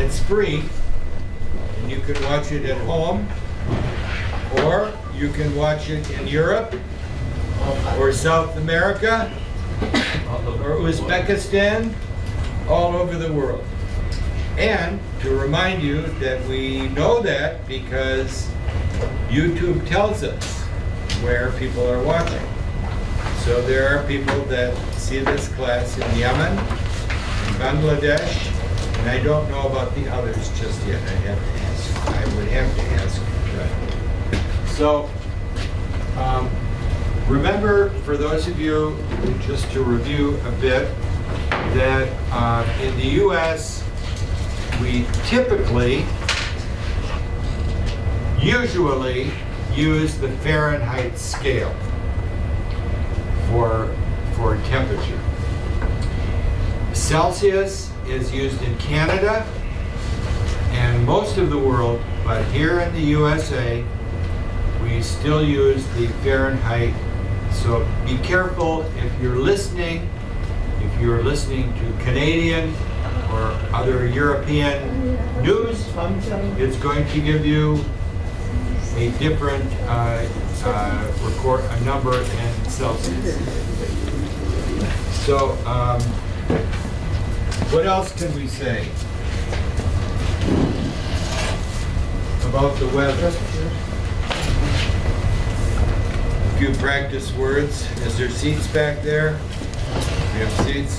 it's free, and you can watch it at home, or you can watch it in Europe, or South America, or Uzbekistan, all over the world. And to remind you that we know that because YouTube tells us where people are watching. So there are people that see this class in Yemen, in Bangladesh, and I don't know about the others just yet. I would have to ask. So remember, for those of you, just to review a bit, that in the U.S. we usually use the Fahrenheit scale for temperature. Celsius is used in Canada and most of the world, but here in the USA, we still use the Fahrenheit. So be careful if you're listening to Canadian or other European news, it's going to give you a different a number in Celsius. So what else can we say about the weather? A few practice words. Is there seats back there? Do you have seats?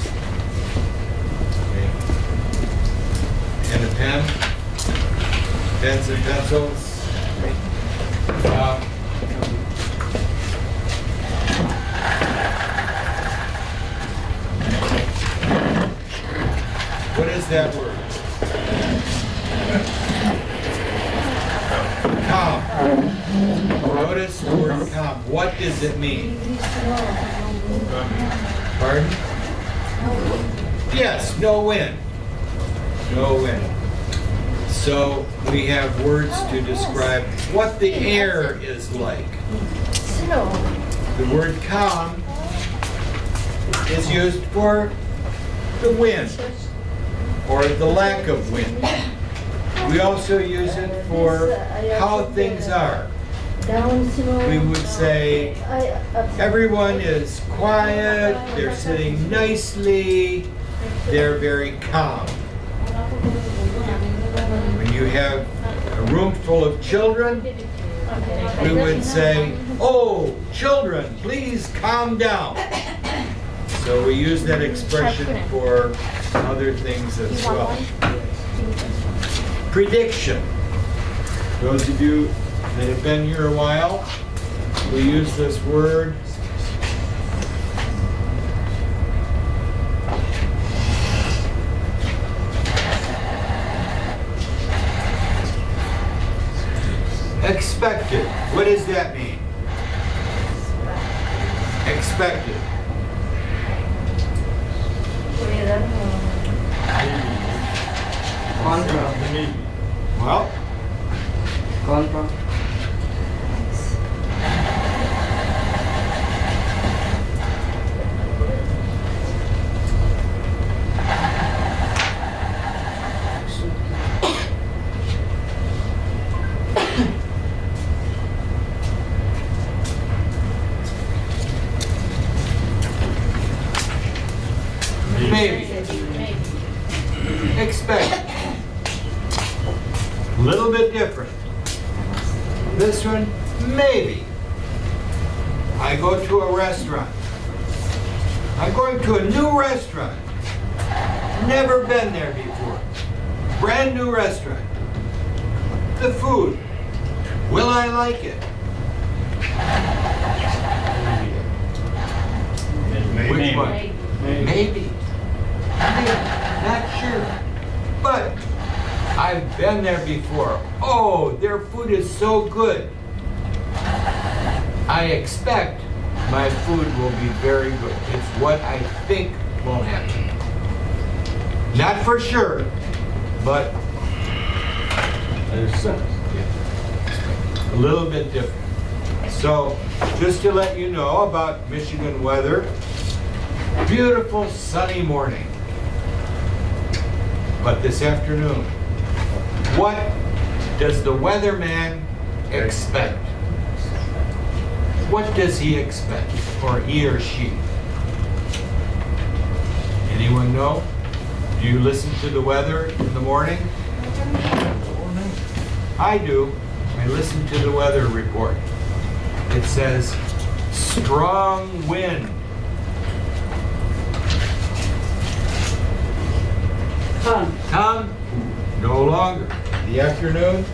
Okay. And a pen? Pens and pencils? What is that word? Calm. Notice the word calm. What does it mean? Pardon? Yes, no wind. No wind. So we have words to describe what the air is like. The word calm is used for the wind or the lack of wind. We also use it for how things are. We would say everyone is quiet, they're sitting nicely, they're very calm. When you have a room full of children, we would say, "Oh, children, please calm down." So we use that expression for other things as well. Prediction. Those of you that have been here a while, we use this word. Expected. What does that mean? Expected. Well, maybe. Expect. A little bit different. This one, maybe. I go to a restaurant. I'm going to a new restaurant. Never been there before. Brand new restaurant. The food. Will I like it? Which one? Maybe. Not sure. But I've been there before. Oh, their food is so good. I expect my food will be very good. It's what I think will happen. Not for sure, but a little bit different. So, just to let you know about Michigan weather, beautiful sunny morning. But this afternoon, What does the weatherman expect? What does he expect, or he or she? Anyone know? Do you listen to the weather in the morning? I do. I listen to the weather report. It says strong wind. Tom? No longer. The afternoon?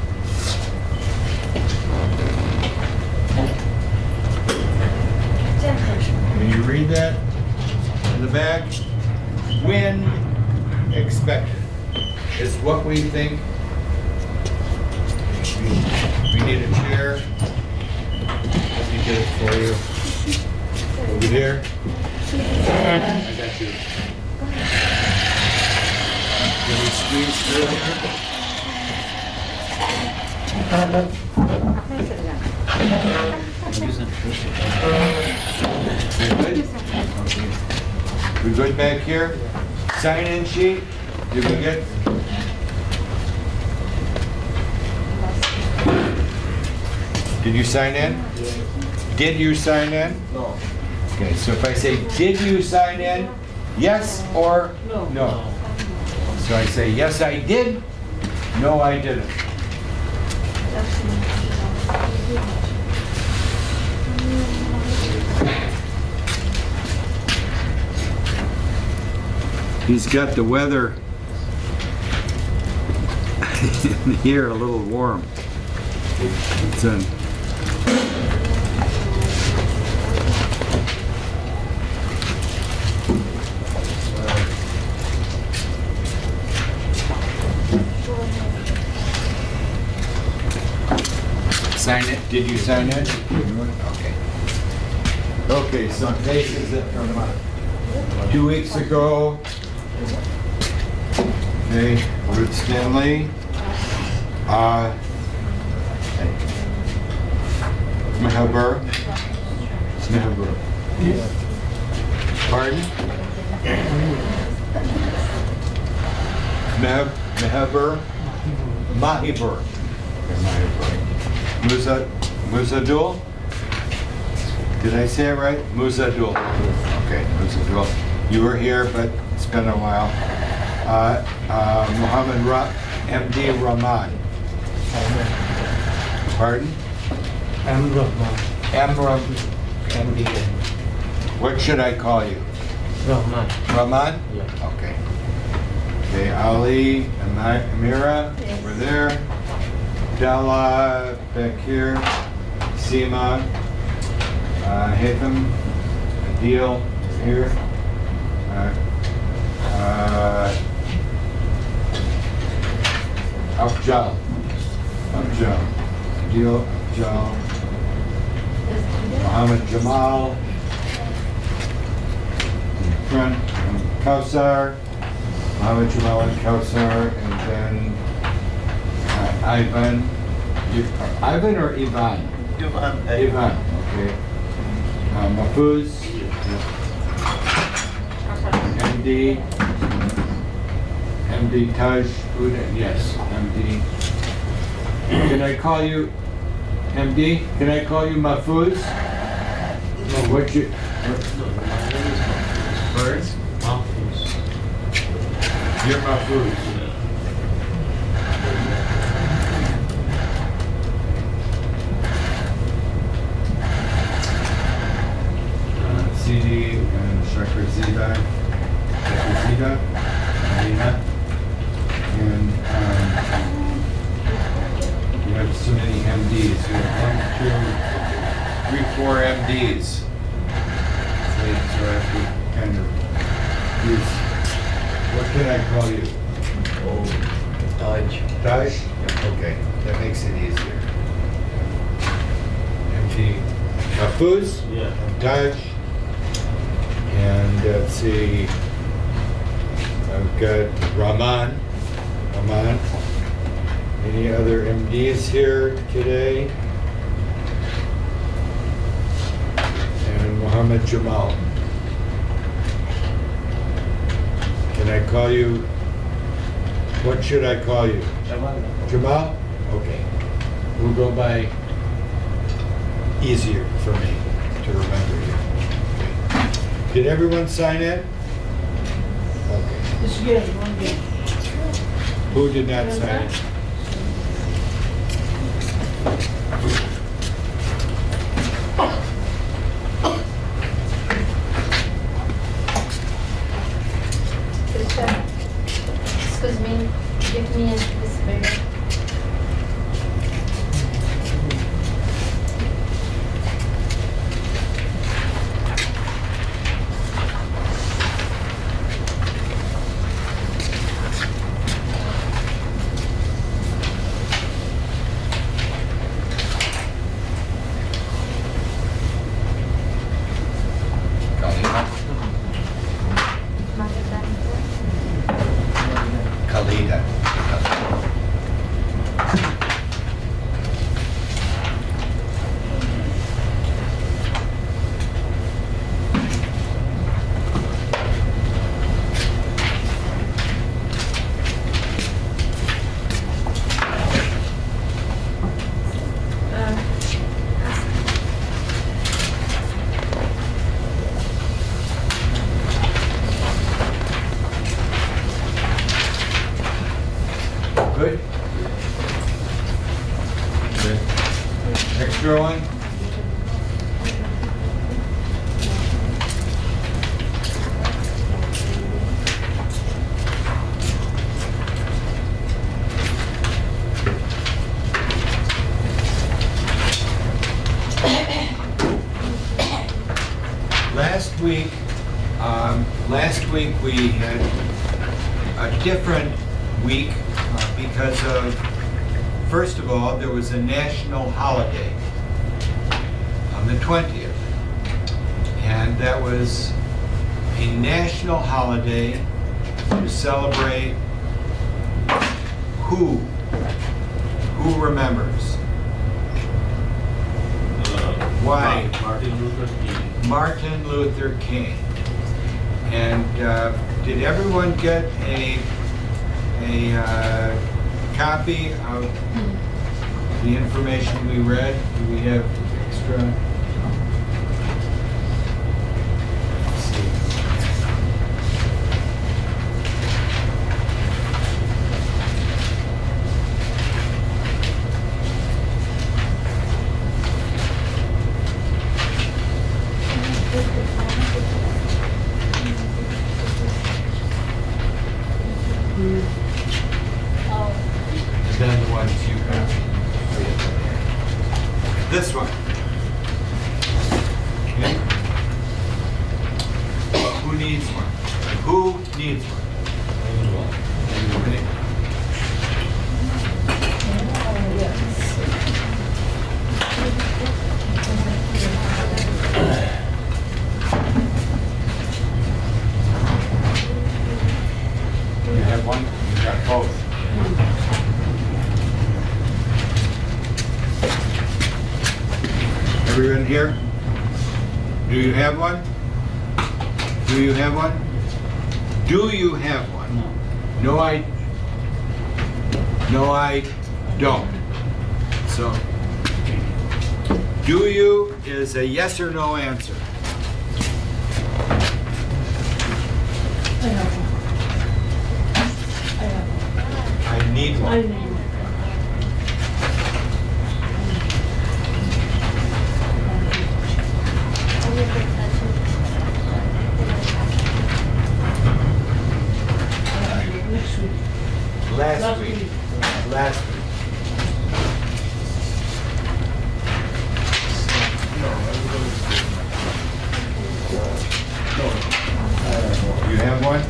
Can you read that in the back? Wind expected is what we think. We need a chair. Let me get it for you. Over here. I got you. Can we squeeze through here? We good back here? Sign-in sheet? Did we get? Did you sign in? Did you sign in? No. Okay, so if I say, did you sign in? Yes or no? So I say, yes, I did. No, I didn't. He's got the weather in here a little warm. It's in. Sign it. Did you sign it? Okay. Okay, some cases that from 2 weeks ago. Okay, Ruth Stanley. Mehabur. Mehabur. Pardon? Mehabur. Mahibur. Muzadul? Did I say it right? Muzadul. Okay, Muzadul. You were here, but it's been a while. Muhammad M.D. Rahman. Pardon? M. Rahman. M. What should I call you? Rahman. Rahman? Yeah. Okay. Okay, Ali, Amira, over there. Dalla, back here. Seema, Hatham, Adil, here. Afjal. Adil, Afjal. Muhammad Jamal. In front, and Kausar. Muhammad Jamal and Kausar, and then Ivan. Ivan or Ivan? Ivan, okay. Mahfouz. MD Taj Uda, yes, MD. Can I call you MD? Can I call you Mahfouz? What's your first? Mahfouz. You're Mahfouz. CD and Shakir Zida, Alina, and you have so many MDs. You have 1, 2, 3, 4 MDs. So I have to kind of use. What can I call you? Oh, Taj. Taj? Okay, that makes it easier. MD Mahfouz? Yeah. Taj. And let's see, I've got Rahman. Any other MDs here today? And Muhammad Jamal. Can I call you, what should I call you? Jamal? Okay. We'll go by easier for me to remember you. Okay. Did everyone sign in? Okay. This year, one game. Who did not sign in? Excuse me, give me this burger. Kalida. Good? Good. Extra one? Last week we had a different week because of, first of all, there was a national holiday on the 20th. And that was a national holiday to celebrate who? Who remembers? Why? Martin Luther King. Martin Luther King. And did everyone get a copy of the information we read? Do we have extra? Then the ones you got. This one. Okay. Who needs one? Who needs one? Okay. You have one? You got both. Everyone here? Do you have one? Do you have one? Do you have one? No, I don't. So, do you is a yes or no answer. I have one. I have one. I need I one. need one. Next week. Last week. Last week. You have one?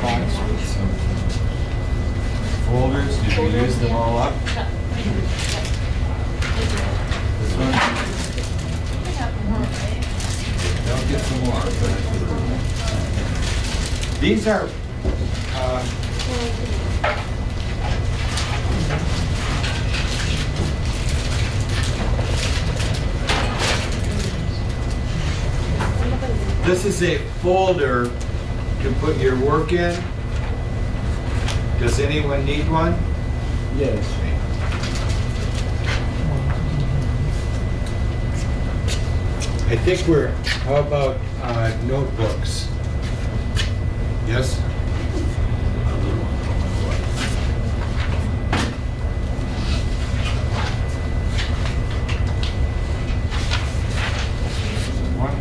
Box with some folders. Did we use them all up? This one? They'll get some more. These are, This is a folder to put your work in. Does anyone need one? Yes. I think we're, how about notebooks? Yes? One?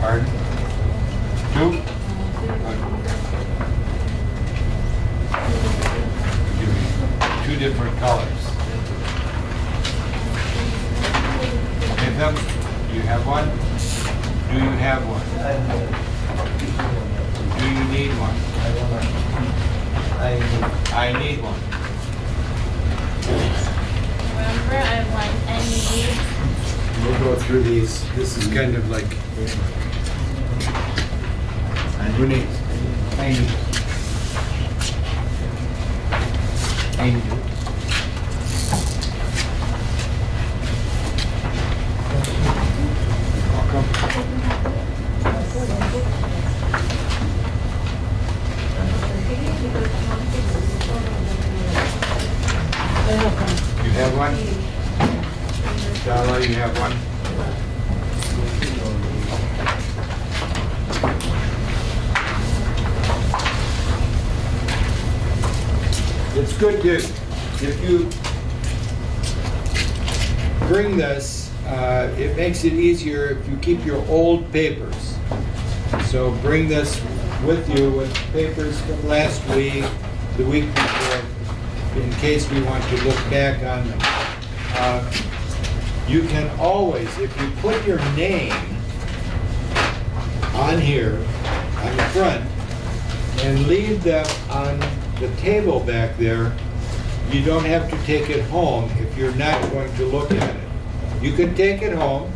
Pardon? Two? Two different colors. Give them, do you have one? Do you have one? Do you need one? I need one. Remember, I want any. We'll go through these. This is kind of like. Who needs? I need. I need. You have one? Darla, you have one? It's good to, if you bring this, it makes it easier if you keep your old papers. So bring this with you with papers from last week, the week before, in case we want to look back on them. You can always, if you put your name on here, on the front, and leave them on the table back there, you don't have to take it home if you're not going to look at it. You can take it home,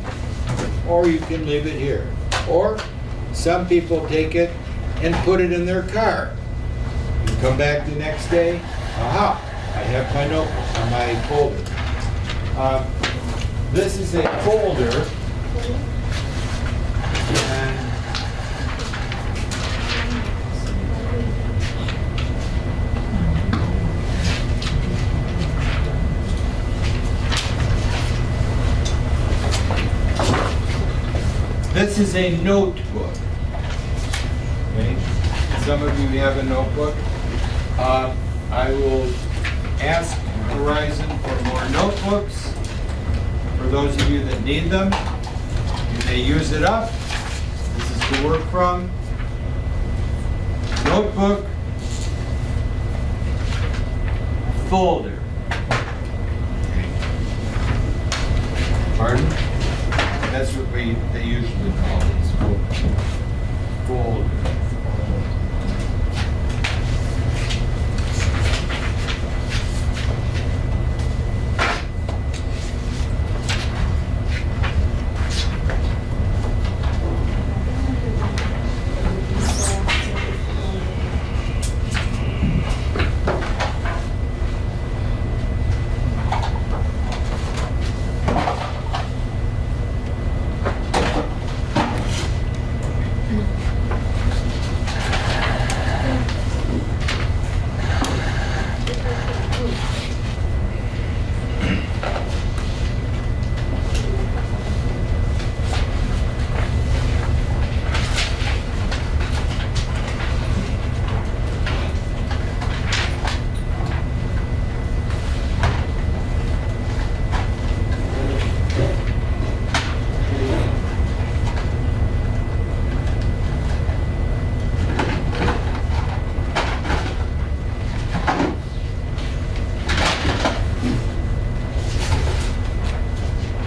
or you can leave it here. Or some people take it and put it in their car. You come back the next day, aha, I have my notebook or my folder. This is a folder, and this is a notebook. Okay? Some of you have a notebook. I will ask Verizon for more notebooks. For those of you that need them, you may use it up. This is to work from. Notebook, folder. Pardon? That's what they usually call these folder.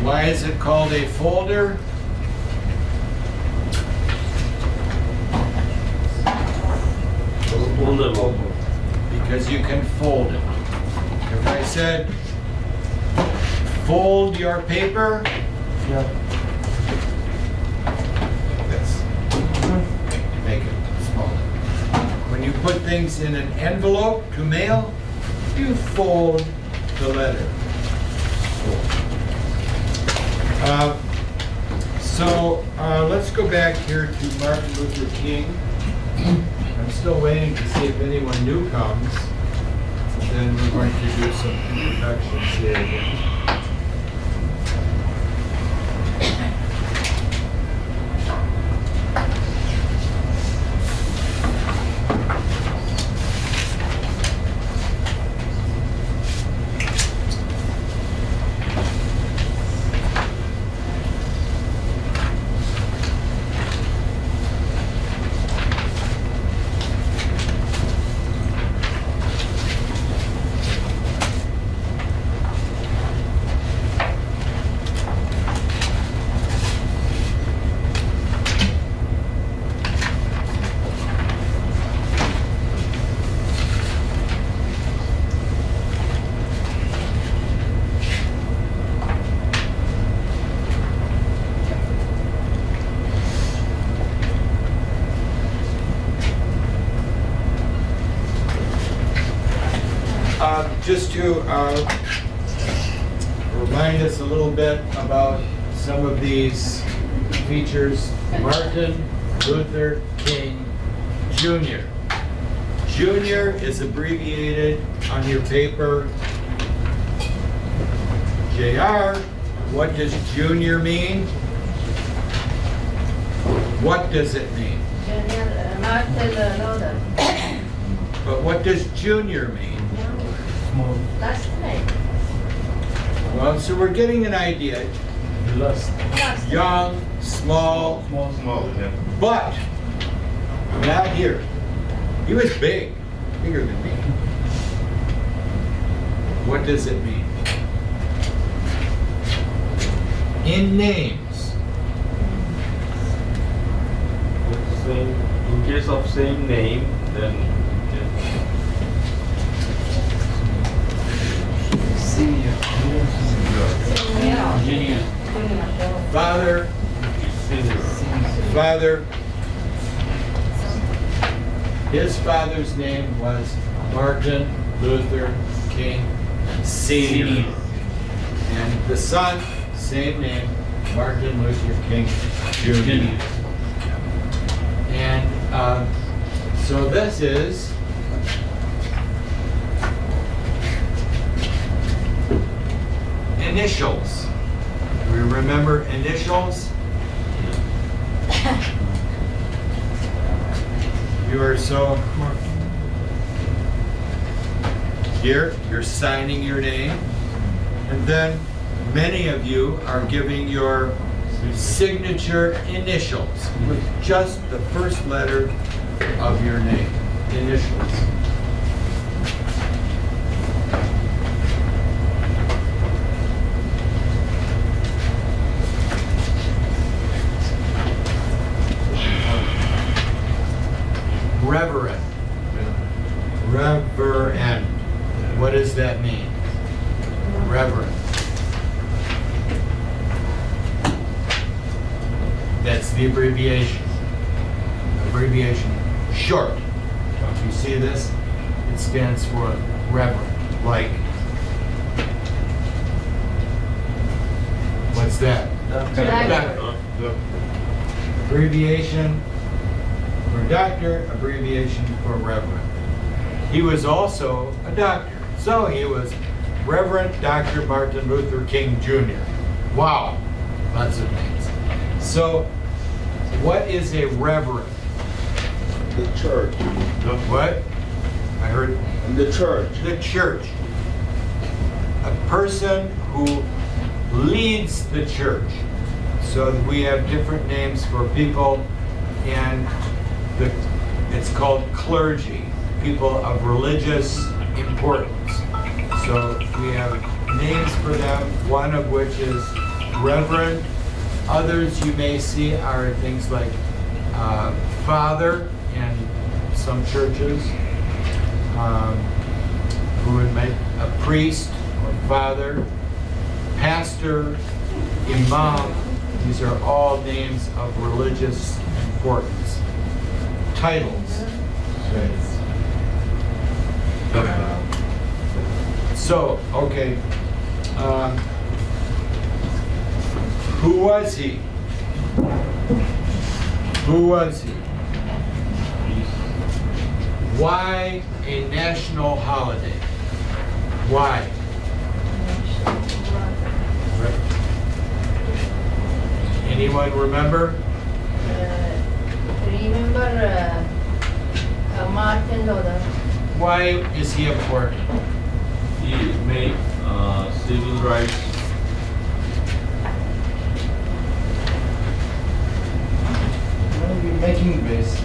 Why is it called a folder? Because you can fold it. If I said, fold your paper, Yeah. this, make it smaller. When you put things in an envelope to mail, you fold the letter. So let's go back here to Martin Luther King. I'm still waiting to see if anyone new comes. Then we're going to do some introductions here again. Just to remind us a little bit about some of these features, Martin Luther King Jr. Jr. is abbreviated on your paper JR. What does junior mean? What does it mean? Junior, Martin Luther. But what does junior mean? Small. Last name. Well, so we're getting an idea. Last. Last name. Young, small, Small. Yeah. but not here. He was big, bigger than me. What does it mean? In names. Same, in case of same name, then Senior. Yeah. Junior. Father, senior. father. His father's name was Martin Luther King Sr. And the son, same name, Martin Luther King Jr. And so this is initials. We remember initials? You are so here, you're signing your name, and then many of you are giving your signature initials with just the first letter of your name. Initials. Reverend. Reverend. What does that mean? Reverend. That's the abbreviation. Abbreviation short. Don't you see this? It stands for Reverend. Like, what's that? Doctor. Abbreviation for doctor, abbreviation for reverend. He was also a doctor. So he was Reverend Dr. Martin Luther King Jr. Wow, lots of names. So what is a reverend? The church. What? I heard The church. the church. A person who leads the church. So we have different names for people, and it's called clergy, people of religious importance. So we have names for them, one of which is reverend. Others you may see are things like father in some churches, who would make a priest or father, pastor, imam. These are all names of religious importance. Titles. So, okay. Who was he? Who was he? Peace. Why a national holiday? Why? Anyone remember? Remember Martin Luther. Why is he important? He made civil rights. Making base.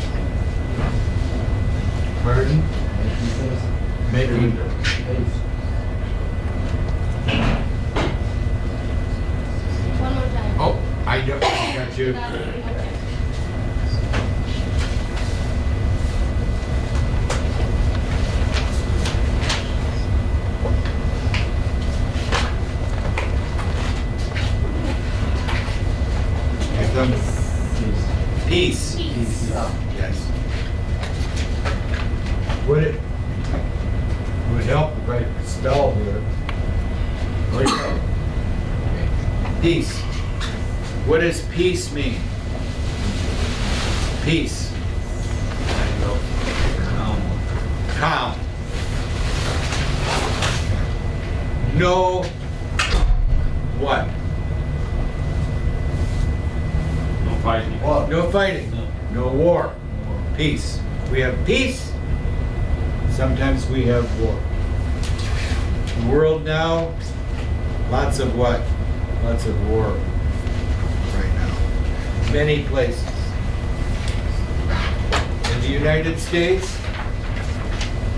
Pardon? Making. Base. One more time. Oh, I got you. Okay. Anthem. Peace. Peace. Peace. Yes. Would help if I could spell here. Okay. Peace. What does peace mean? Peace. Calm. No what? No fighting. War. No fighting. No. No war. Peace. We have peace. Sometimes we have war. The world now, lots of what? Lots of war right now. Many places. In the United States,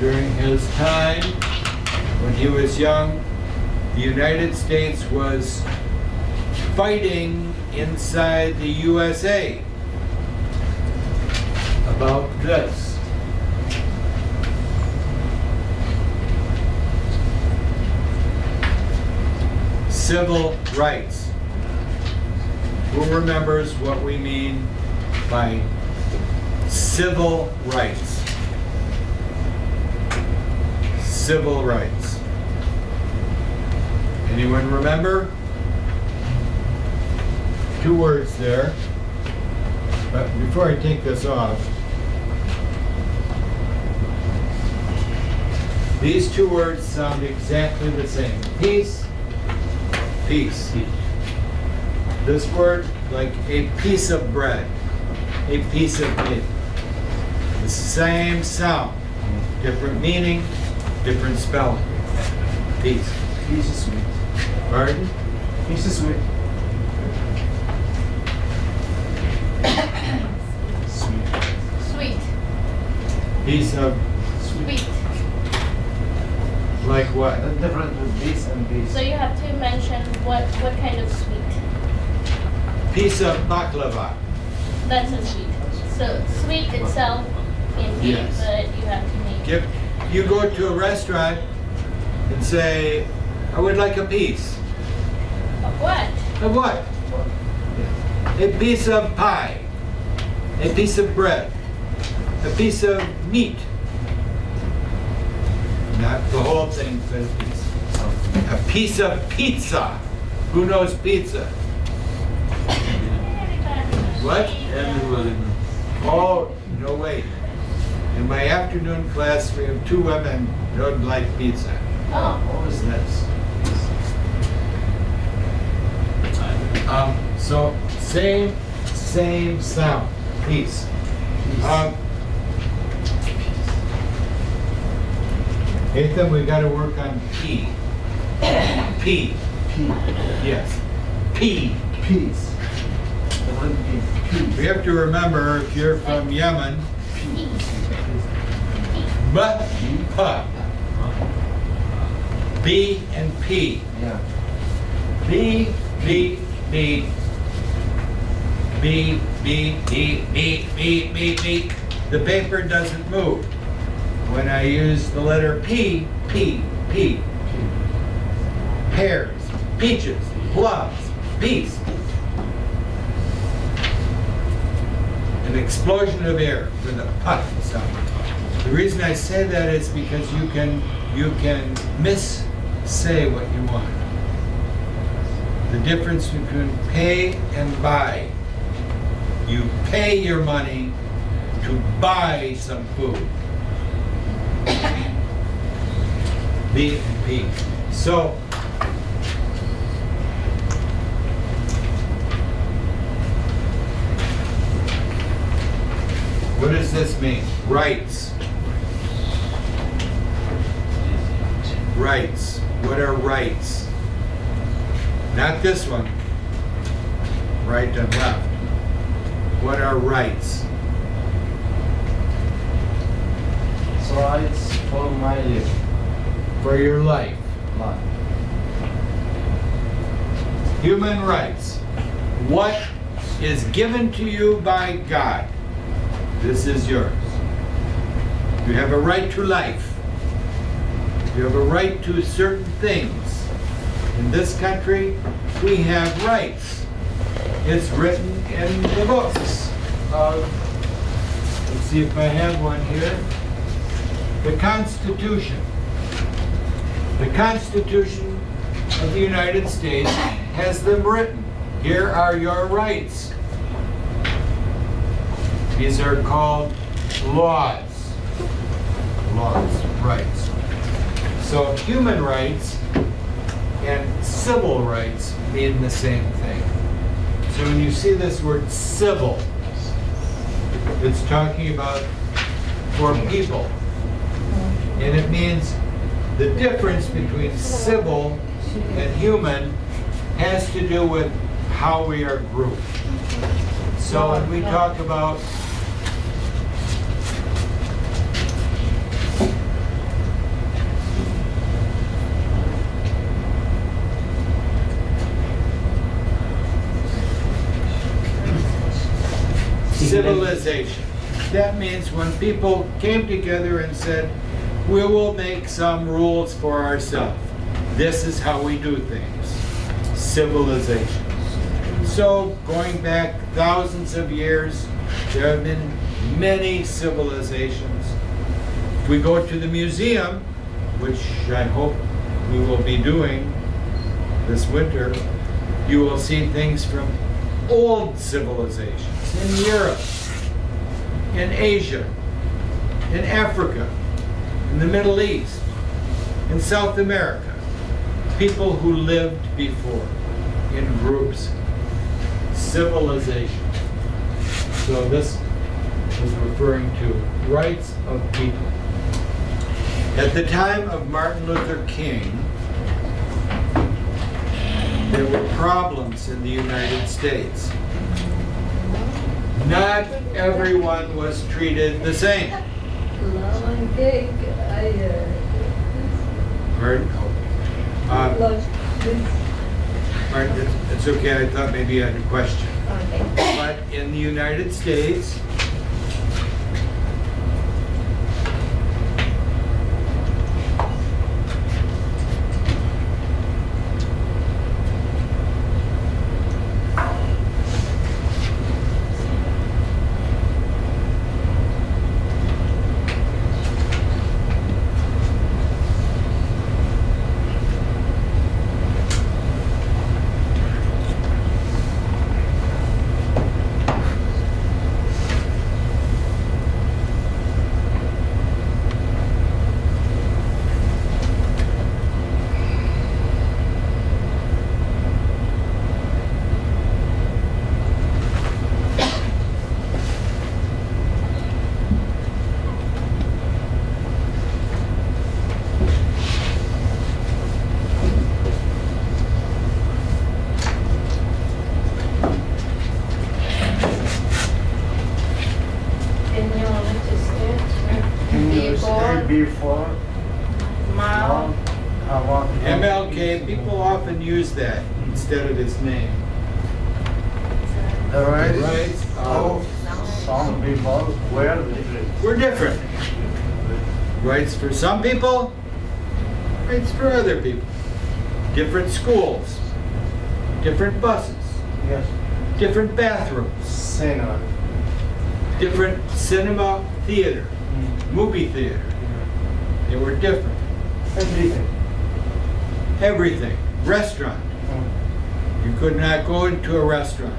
during his time, when he was young, the United States was fighting inside the USA about this. Civil rights. Who remembers what we mean by civil rights? Civil rights. Anyone remember? Two words there. But before I take this off, these two words sound exactly the same. Peace, peace. This word, like a piece of bread, a piece of meat. The same sound, different meaning, different spelling. Peace. Peace is sweet. Pardon? Peace is sweet. Sweet. Sweet. Piece of, Sweet. like what? The difference with peace and peace. So you have to mention what kind of sweet. Piece of baklava. That's a sweet. So sweet itself can be, Yes. but you have to make. If you go to a restaurant and say, I would like a piece. Of what? Of what? A piece of pie, a piece of bread, a piece of meat. Not the whole thing, but a piece. A piece of pizza. Who knows pizza? What? Everybody knows. Oh, no way. In my afternoon class, we have two women who don't like pizza. Oh. What was this? So same sound. Peace. Ethan, we got to work on P. P. P. Yes. P. Peace. The word peace. We have to remember if you're from Yemen, B and P. Yeah. B, B, B. B, B, B, B, B, B, B. The paper doesn't move. When I use the letter P, P, P. Pears, peaches, plums, peas. An explosion of air for the puff sound. The reason I say that is because you can miss-say what you want. The difference between pay and buy. You pay your money to buy some food. B and P. So, what does this mean? Rights. Rights. What are rights? Not this one. Right and left. What are rights? So rights for my life. For your life. Life. Human rights. What is given to you by God? This is yours. You have a right to life. You have a right to certain things. In this country, we have rights. It's written in the books of, let's see if I have one here, the Constitution. The Constitution of the United States has them written. Here are your rights. These are called laws. Laws, rights. So human rights and civil rights mean the same thing. So when you see this word civil, it's talking about for people. And it means the difference between civil and human has to do with how we are grouped. So when we talk about civilization, that means when people came together and said, we will make some rules for ourselves. This is how we do things. Civilization. So going back thousands of years, there have been many civilizations. If we go to the museum, which I hope we will be doing this winter, you will see things from old civilizations in Europe, in Asia, in Africa, in the Middle East, in South America. People who lived before in groups. Civilization. So this is referring to rights of people. At the time of Martin Luther King, there were problems in the United States. Not everyone was treated the same. Long cake, Pardon? lunch, Martin, it's okay, I thought maybe you had a question. Okay. But in the United States, before Mao. I want MLK, people often use that instead of his name. the rights Rights of some people were different. We're different. Rights for some people, rights for other people. Different schools, different buses, Yes. different bathrooms, Cinema. different cinema theater, movie theater. They were different. Everything. Everything. Restaurant. You could not go into a restaurant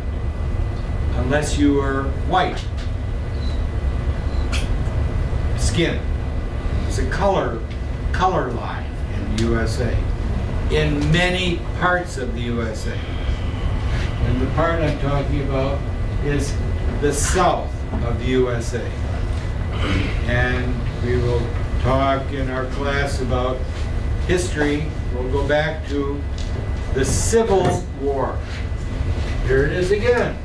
unless you were white skin. It's a color line in the USA, in many parts of the USA. And the part I'm talking about is the south of the USA. And we will talk in our class about history. We'll go back to the Civil War. Here it is again.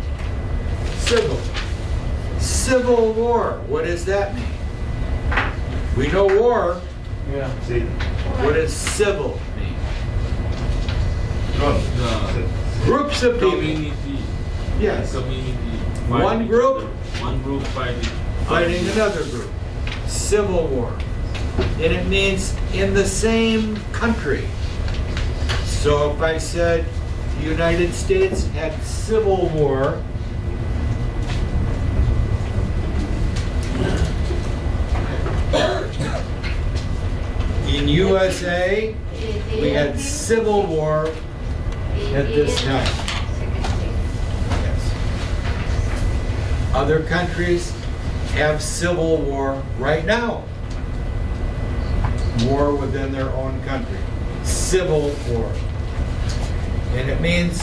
Civil War. What does that mean? We know war. Yeah. See. What does civil mean? The Groups of people. community. Yes. Community. One group One group fighting another group. Civil War. And it means in the same country. So if I said the United States had civil war, in USA, we had civil war at this time. Yes. Other countries have civil war right now. War within their own country. Civil war. And it means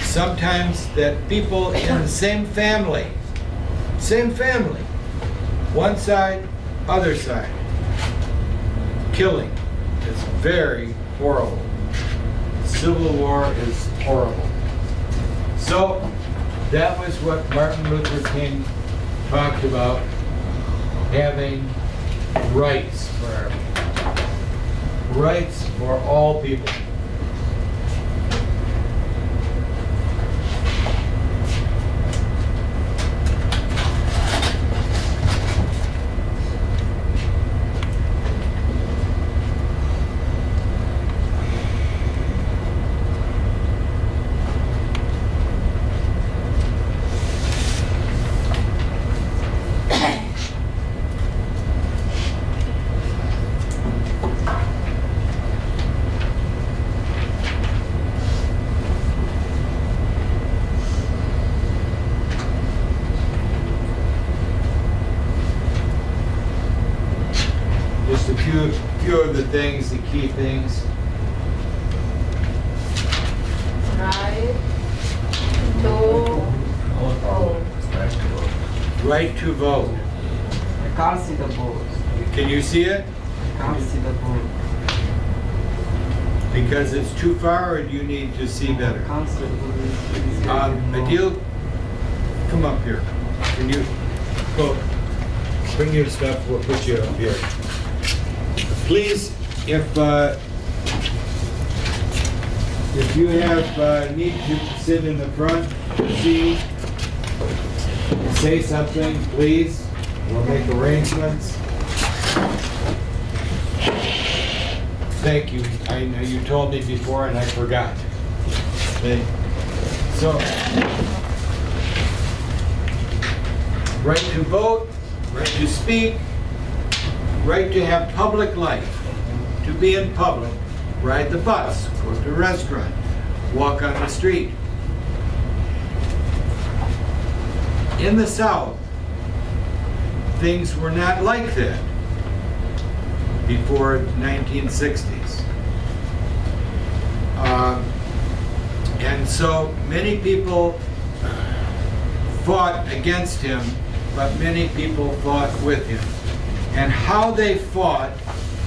sometimes that people in the same family, one side, other side, killing. It's very horrible. Civil war is horrible. So that was what Martin Luther King talked about, having rights for everyone. Rights for all people. Just a few of the things, the key things. Right. To. Right to vote. I can't see the board. Can you see it? I can't see the board. Because it's too far, or do you need to see better? I can't see the board. Adil, come up here. Can you go? Bring your stuff. We'll put you up here. Please, if you have need to sit in the front, see, say something, please. We'll make arrangements. Thank you. I know you told me before and I forgot. Okay. So, right to vote, right to speak, right to have public life, to be in public, ride the bus, go to a restaurant, walk on the street. In the South, things were not like that before the 1960s. And so many people fought against him, but many people fought with him. And how they fought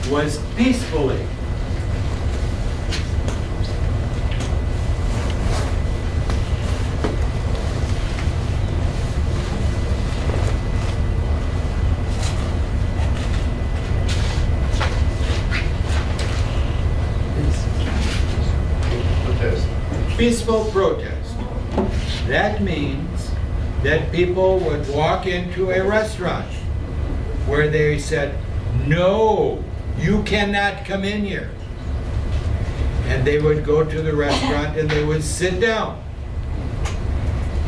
was peacefully. Peaceful protest. That means that people would walk into a restaurant where they said, "No, you cannot come in here." And they would go to the restaurant and they would sit down.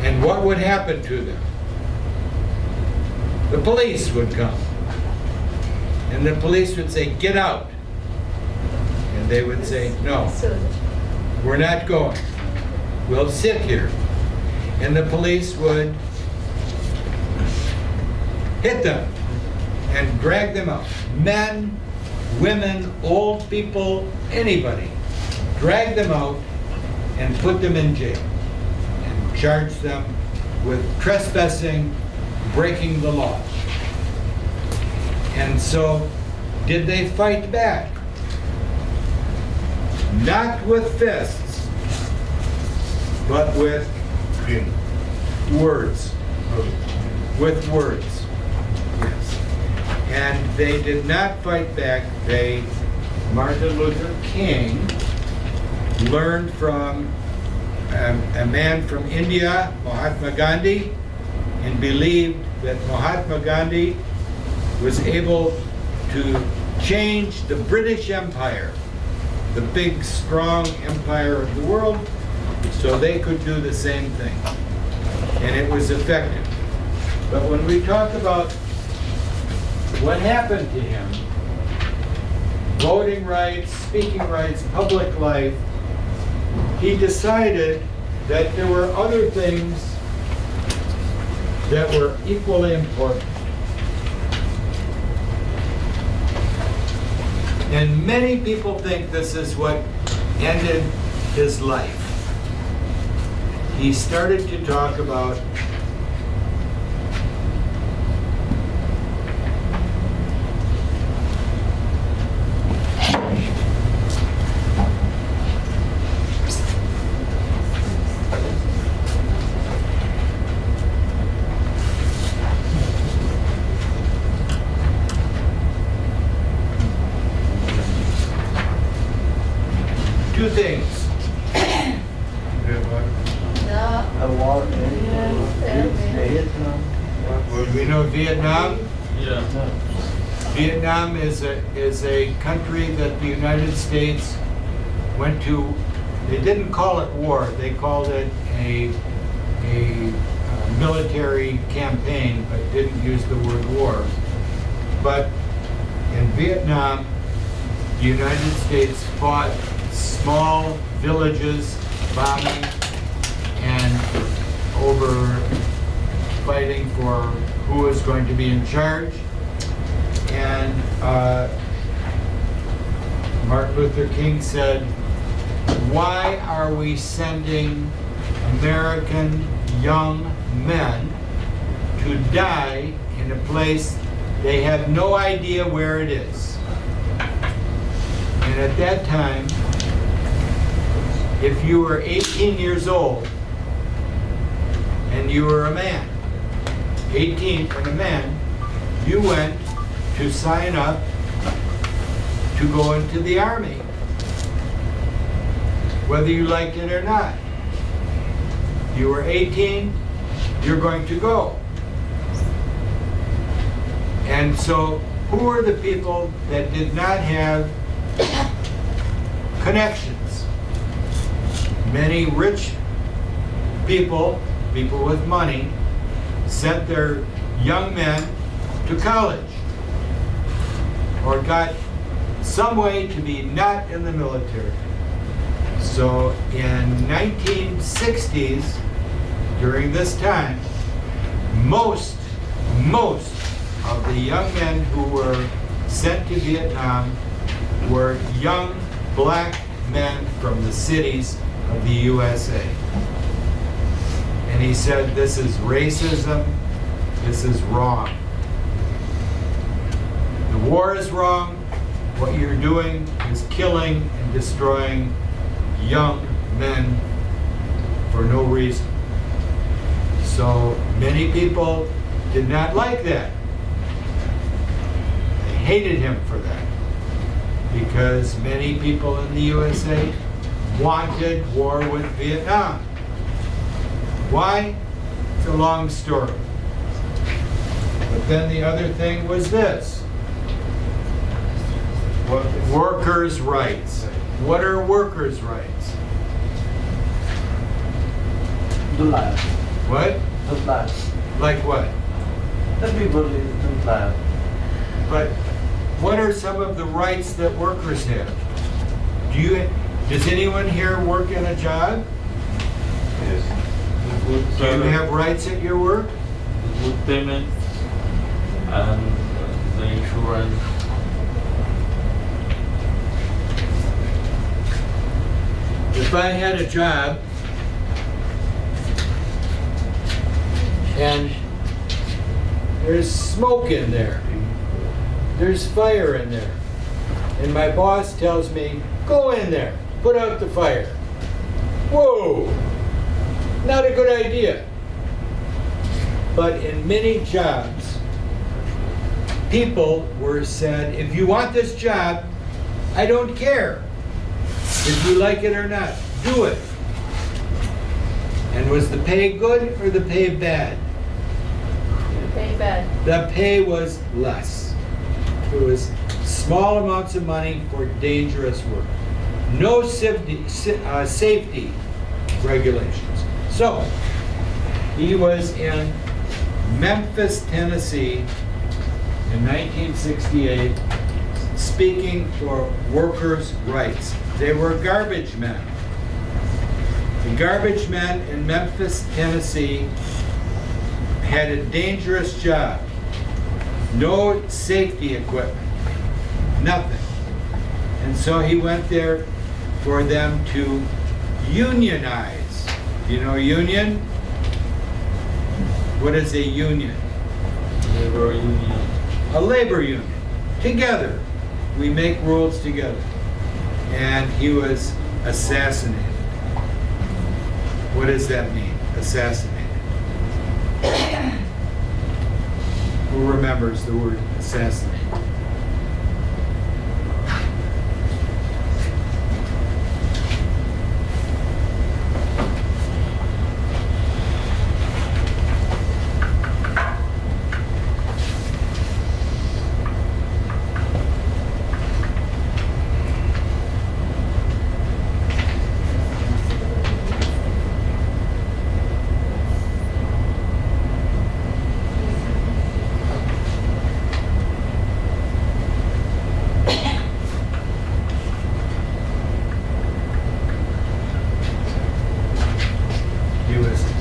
And what would happen to them? The police would come. And the police would say, "Get out." And they would say, "No, we're not going. We'll sit here." and the police would hit them and drag them out. Men, women, old people, anybody. Drag them out and put them in jail and charge them with trespassing, breaking the law. And so, did they fight back? Not with fists, but with words. With words. Yes. And they did not fight back. Martin Luther King learned from a man from India, Mahatma Gandhi, and believed that Mahatma Gandhi was able to change the British Empire, the big, strong empire of the world, so they could do the same thing. And it was effective. But when we talk about what happened to him, voting rights, speaking rights, public life, he decided that there were other things that were equally important. And many people think this is what ended his life. He started to talk about two things. A war in Vietnam. We know Vietnam. Yeah. Vietnam is a country that the United States went to. They didn't call it war. They called it a military campaign, but didn't use the word war. But in Vietnam, the United States fought small villages, bombing, and over fighting for who was going to be in charge. And Martin Luther King said, "Why are we sending American young men to die in a place they have no idea where it is?" And at that time, if you were 18 years old and you were a man, 18 and a man, you went to sign up to go into the army, whether you liked it or not. You were 18, you're going to go. And so, who were the people that did not have connections? Many rich people, people with money, sent their young men to college or got some way to be not in the military. So in 1960s, during this time, most of the young men who were sent to Vietnam were young black men from the cities of the USA. And he said, this is racism, this is wrong. The war is wrong. What you're doing is killing and destroying young men for no reason. So many people did not like that. They hated him for that, because many people in the USA wanted war with Vietnam. Why? It's a long story. But then the other thing was this: workers' rights. What are workers' rights? The life. What? The life. Like what? Everybody is the life. But what are some of the rights that workers have? Does anyone here work in a job? Yes. good Do you salary, have rights at your work? good payment, and the insurance. If I had a job and there's smoke in there, there's fire in there, and my boss tells me, go in there, put out the fire. Whoa, not a good idea. But in many jobs, people were said, if you want this job, I don't care if you like it or not, do it. And was the pay good or the pay bad? Pay bad. The pay was less. It was small amounts of money for dangerous work. No safety regulations. So, he was in Memphis, Tennessee in 1968 speaking for workers' rights. They were garbage men. The garbage men in Memphis, Tennessee had a dangerous job. No safety equipment. Nothing. And so he went there for them to unionize. You know union? What is a union? Labor union. A labor union. Together. We make rules together. And he was assassinated. What does that mean? Assassinated. Who remembers the word assassinate?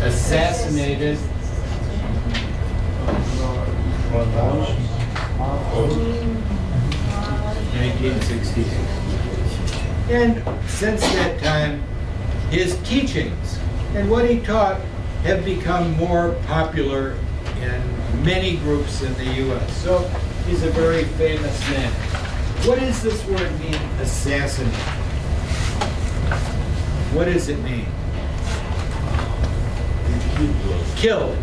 Assassinated 1968. And since that time, his teachings and what he taught have become more popular in many groups in the U.S. So he's a very famous man. What does this word mean, assassinate? What does it mean? Kill.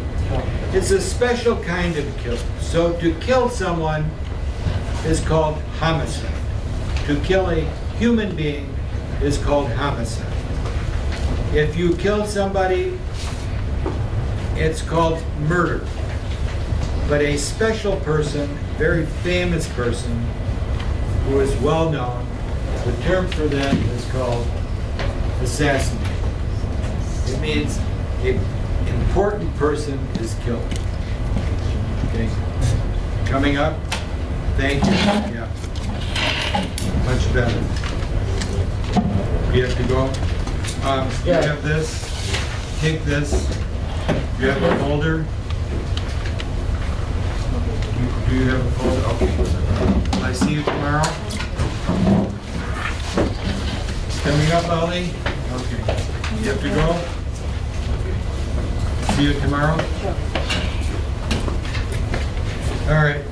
It's a special kind of kill. So to kill someone is called homicide. To kill a human being is called homicide. If you kill somebody, it's called murder. But a special person, very famous person, who is well known, the term for that is called assassinate. It means an important person is killed. Okay. Coming up. Thank you. Yeah. Much better. You have to go. You have this. Take this. You have a folder. Do you have a folder? Okay. I see you tomorrow. Coming up, Ali? Okay. You have to go? Okay. See you tomorrow? All right.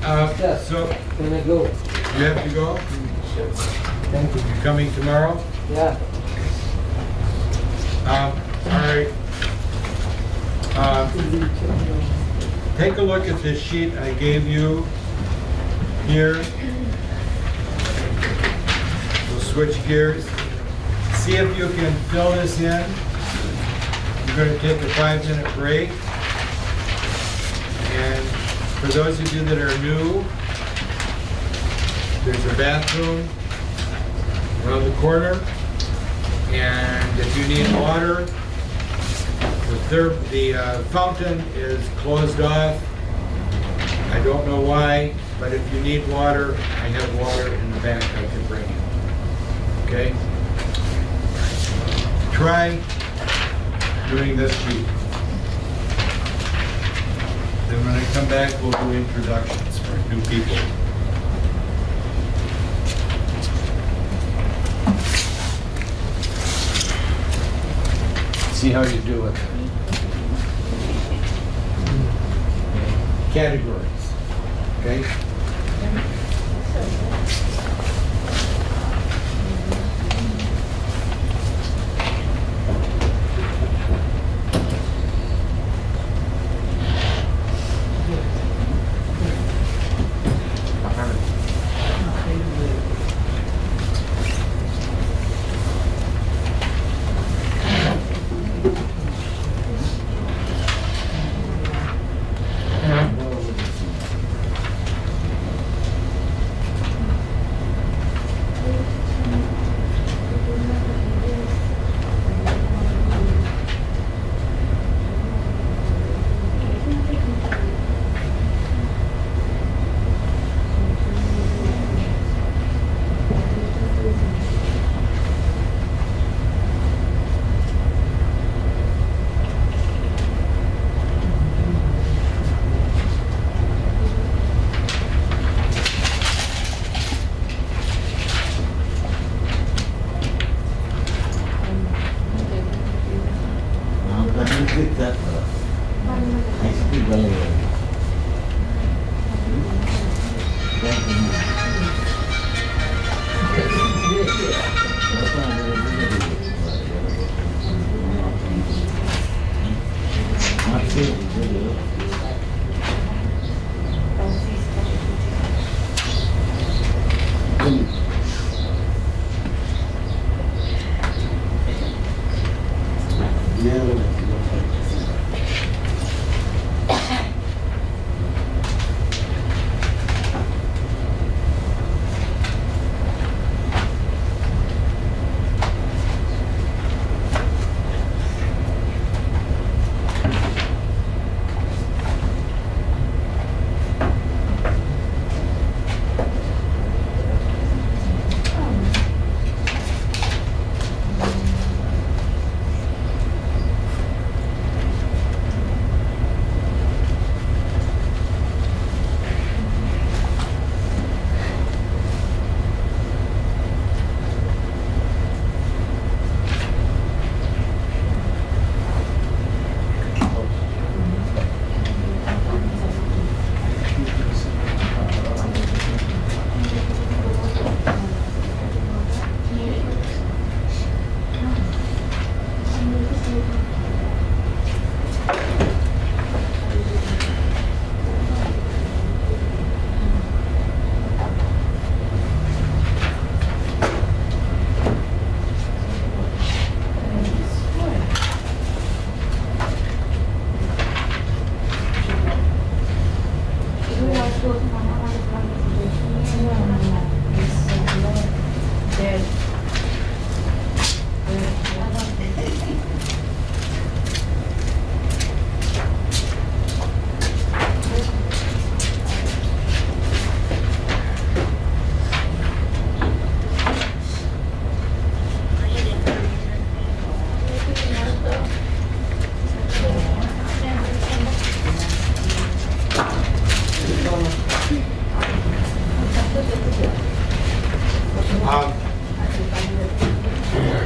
So Can I go? you have to go? Thank you. You're coming tomorrow? Yeah. All right. Take a look at this sheet I gave you here. We'll switch gears. See if you can fill this in. We're going to take a 5-minute break. And for those of you that are new, there's a bathroom around the corner. And if you need water, the fountain is closed off. I don't know why, but if you need water, I have water in the back I can bring you. Okay? Try doing this sheet. And when I come back, we'll do introductions for new people. See how you do it. Categories, okay?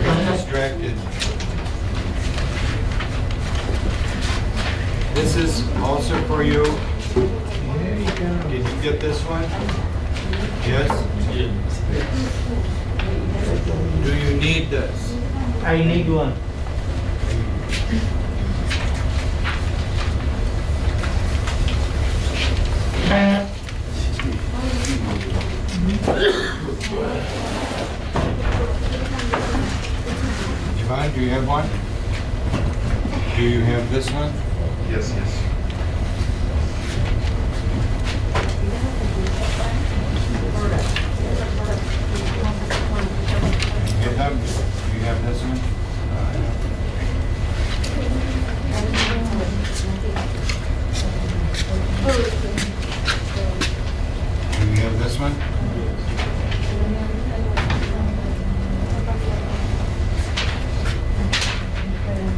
I'm distracted. This is also for you. Did you get this one? Yes? Do you need this? I need one. Yvonne, do you have one? Do you have this one? Yes, yes. Get them? Do you have this one? Do you have this one?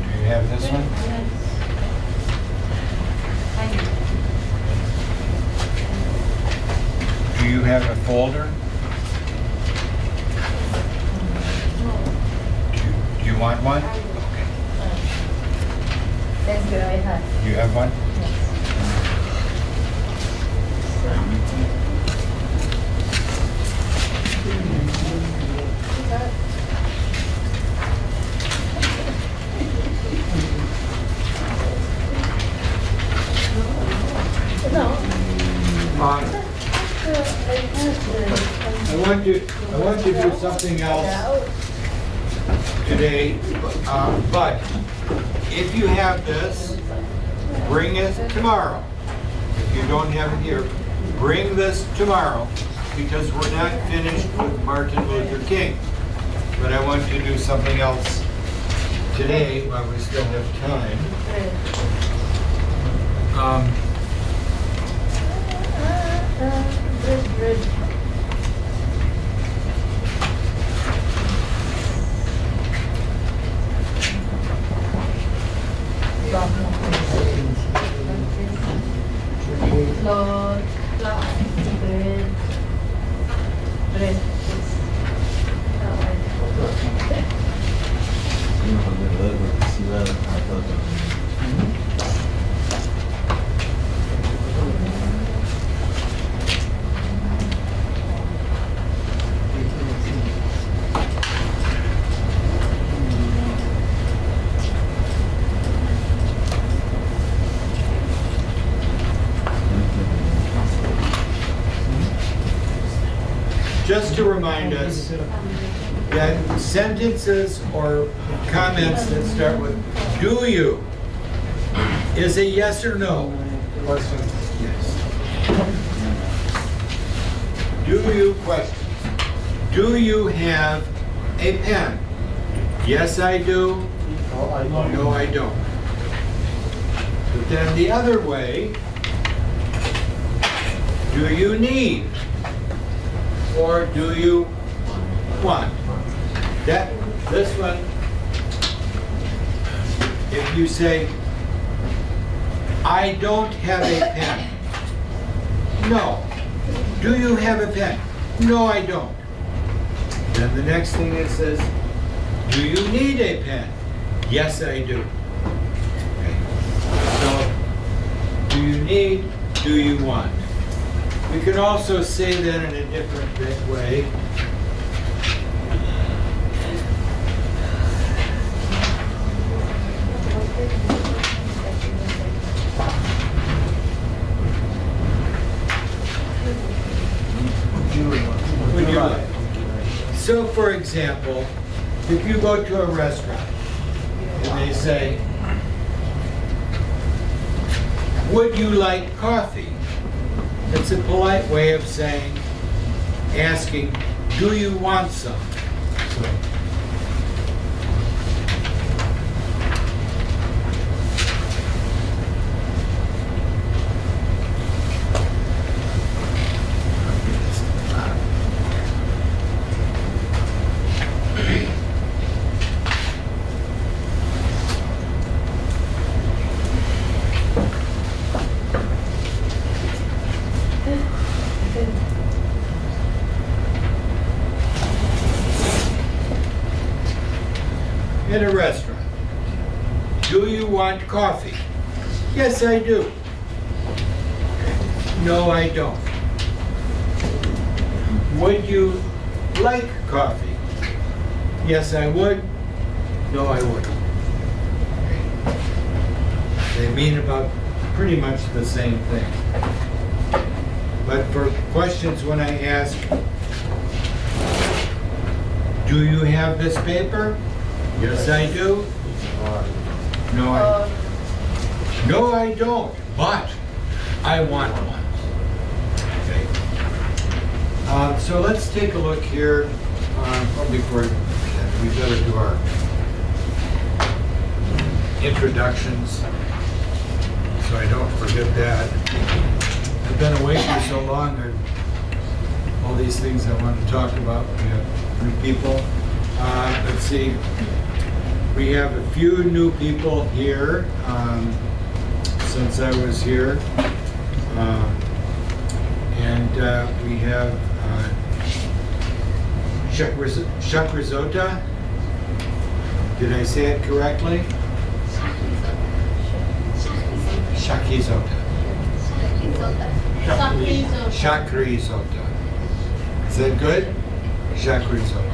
Do you have this one? have a folder? Do you want one? Okay. That's good, I have. You have one? No. I want to do something else today, but if you have this, bring it tomorrow. If you don't have it here, bring this tomorrow, because we're not finished with Martin Luther King. But I want to do something else today while we still have time. Lord, bread, bread. Just to remind us that sentences or comments that start with "do you" is a yes or no. Question. Yes. Do you questions? Do you have a pen? Yes, I do. No, I don't. No, I don't. But then the other way, do you need? Or do you want? This one, if you say, I don't have a pen. No. Do you have a pen? No, I don't. Then the next thing it says, do you need a pen? Yes, I do. Okay. So, do you need, do you want? We can also say that in a different way. Would you like? So, for example, if you go to a restaurant and they say, would you like coffee? It's a polite way of saying, asking, do you want some? In a restaurant, do you want coffee? Yes, I do. No, I don't. Would you like coffee? Yes, I would. No, I wouldn't. They mean about pretty much the same thing. But for questions when I ask, do you have this paper? Yes, I do. No, I don't, but I want one. Okay. So let's take a look here. Before we better do our introductions, so I don't forget that. I've been away for so long. There are all these things I want to talk about. We have new people. Let's see. We have a few new people here since I was here. And we have Shakrizota. Did I say it correctly? Shakrizota. Shakrizota. Is that good? Shakrizota.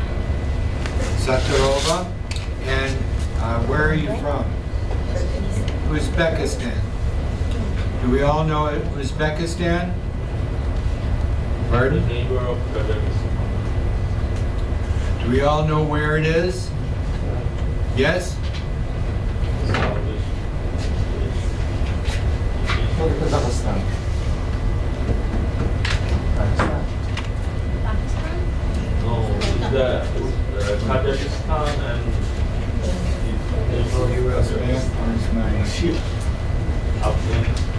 Satarova. And where are you from? Uzbekistan. Do we all know Uzbekistan? The Pardon? neighbor of Kazakhstan. Do we all know where it is? Yes? Kazakhstan. Pakistan. Pakistan? No, the Kazakhstan and U.S. map. Where's my sheet? Afghanistan.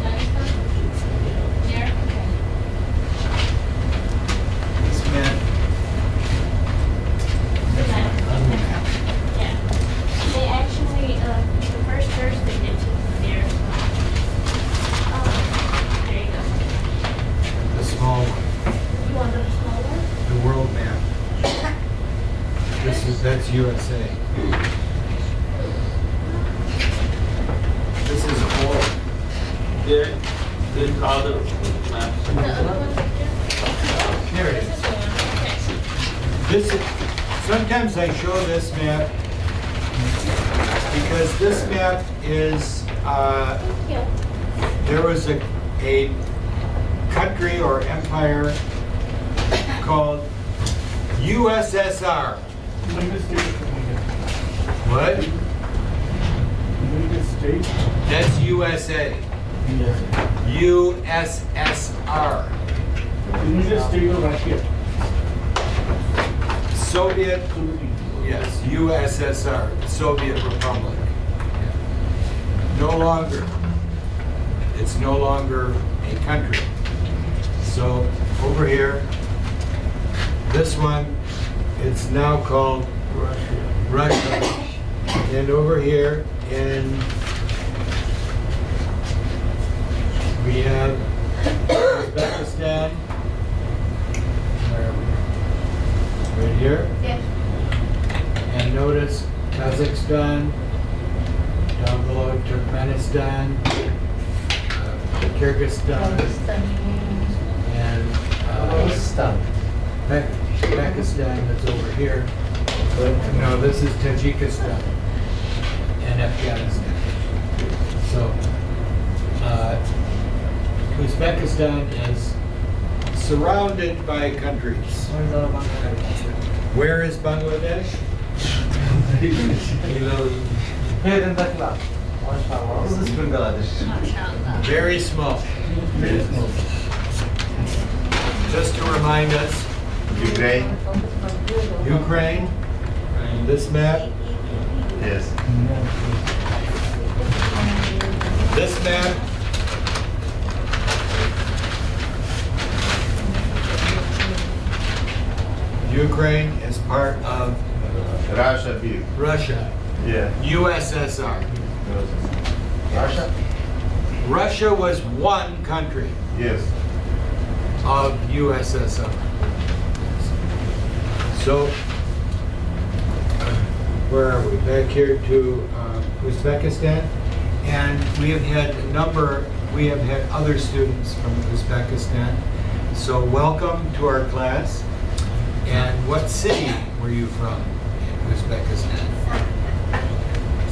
Pakistan? There? Okay. This map. The map. Yeah. They actually, the first verse they did to there. There you go. The small one. You want the small one? The world map. That's USA. This is all. There's other maps. The other one picture? Here it This is. is the one, okay. This is, sometimes I show this map because this map is, Thank you. there was a country or empire called USSR. What? United States. That's USA. USSR. United States of Russia. Soviet, yes, USSR, Soviet Republic. No longer. It's no longer a country. So over here, this one, it's now called Russia. And over here we have Uzbekistan. Where are we? Right here. Yeah. And notice Kazakhstan, down below Turkmenistan, Kyrgyzstan, and Pakistan. Pakistan that's over here. No, this is Tajikistan and Afghanistan. So, Uzbekistan is surrounded by countries. Where is Bangladesh? Here in the class. MashaAllah. This is Bangladesh. MashaAllah. Very small. Just to remind us, Ukraine. Ukraine, this map, Yes. this map, Ukraine is part of Russia big. Russia, Yeah. USSR. Russia. Russia was one country Yes. of USSR. So, where are we? Back here to Uzbekistan. And we have had other students from Uzbekistan. So welcome to our class. And what city were you from in Uzbekistan?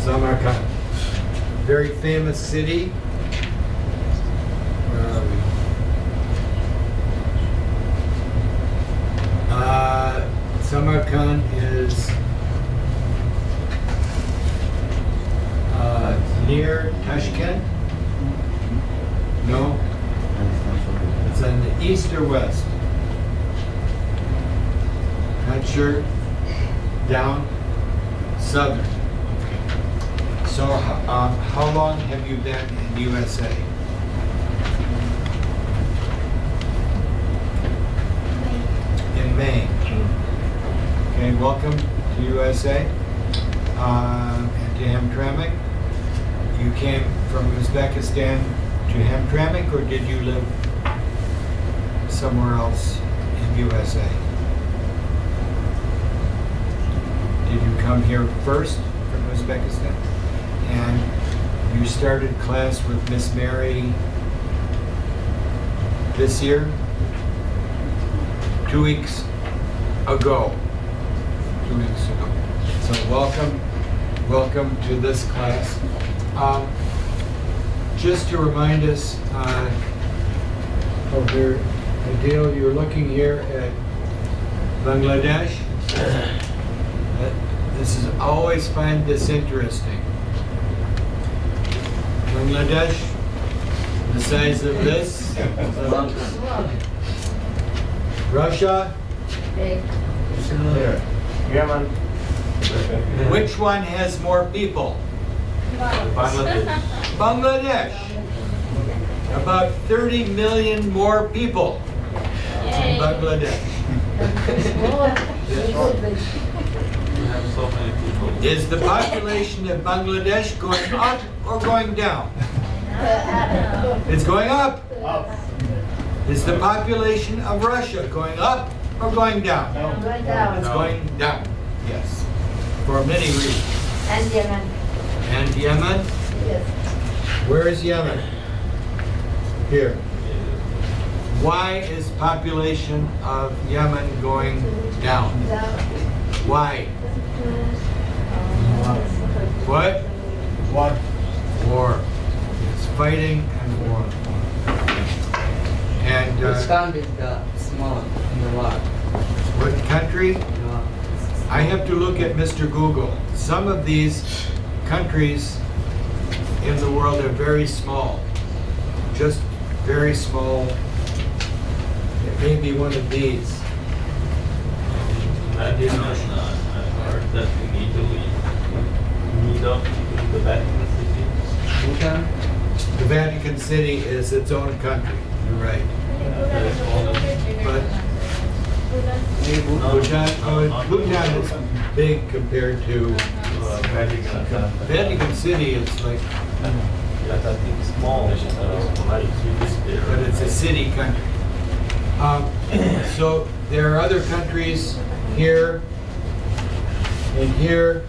Samarkand. Very famous city. Where are we? Samarkand is near Tashkent? No? It's on the east or west? Not sure? Down? Southern. So how long have you been in USA? In Maine. Okay, welcome to USA and to Hamtramck. You came from Uzbekistan to Hamtramck, or did you live somewhere else in USA? Did you come here first from Uzbekistan? And you started class with Miss Mary this year? 2 weeks ago. 2 weeks ago. So welcome to this class. Just to remind us, over Adil, you're looking here at Bangladesh. This is always find this interesting. Bangladesh, the size of this. Russia, Here. Yemen. which one has more people? Bangladesh. Bangladesh. About 30 million more people in Yay. Bangladesh. We have so many people. Is the population of Bangladesh going up or going down? It's going up. Up. Is the population of Russia going up or going down? It's No. going down, yes, for many reasons. And Yemen. And Yemen? Yes. Where is Yemen? Here. Why is population of Yemen going down? Why? What? What? War. It's fighting and war. And Which country is the small in the world? what country? No. I have to look at Mr. Google. Some of these countries in the world are very small. Just very small. It may be one of these. I did not heard that in Italy, meet up in the Vatican City. Bhutan? The Vatican City is its own country. You're right. But Maybe Bhutan. Bhutan, Bhutan is big compared to Vatican. Vatican City. Is like, Yes, I think small. Like Swedish there. but it's a city country. So there are other countries here and here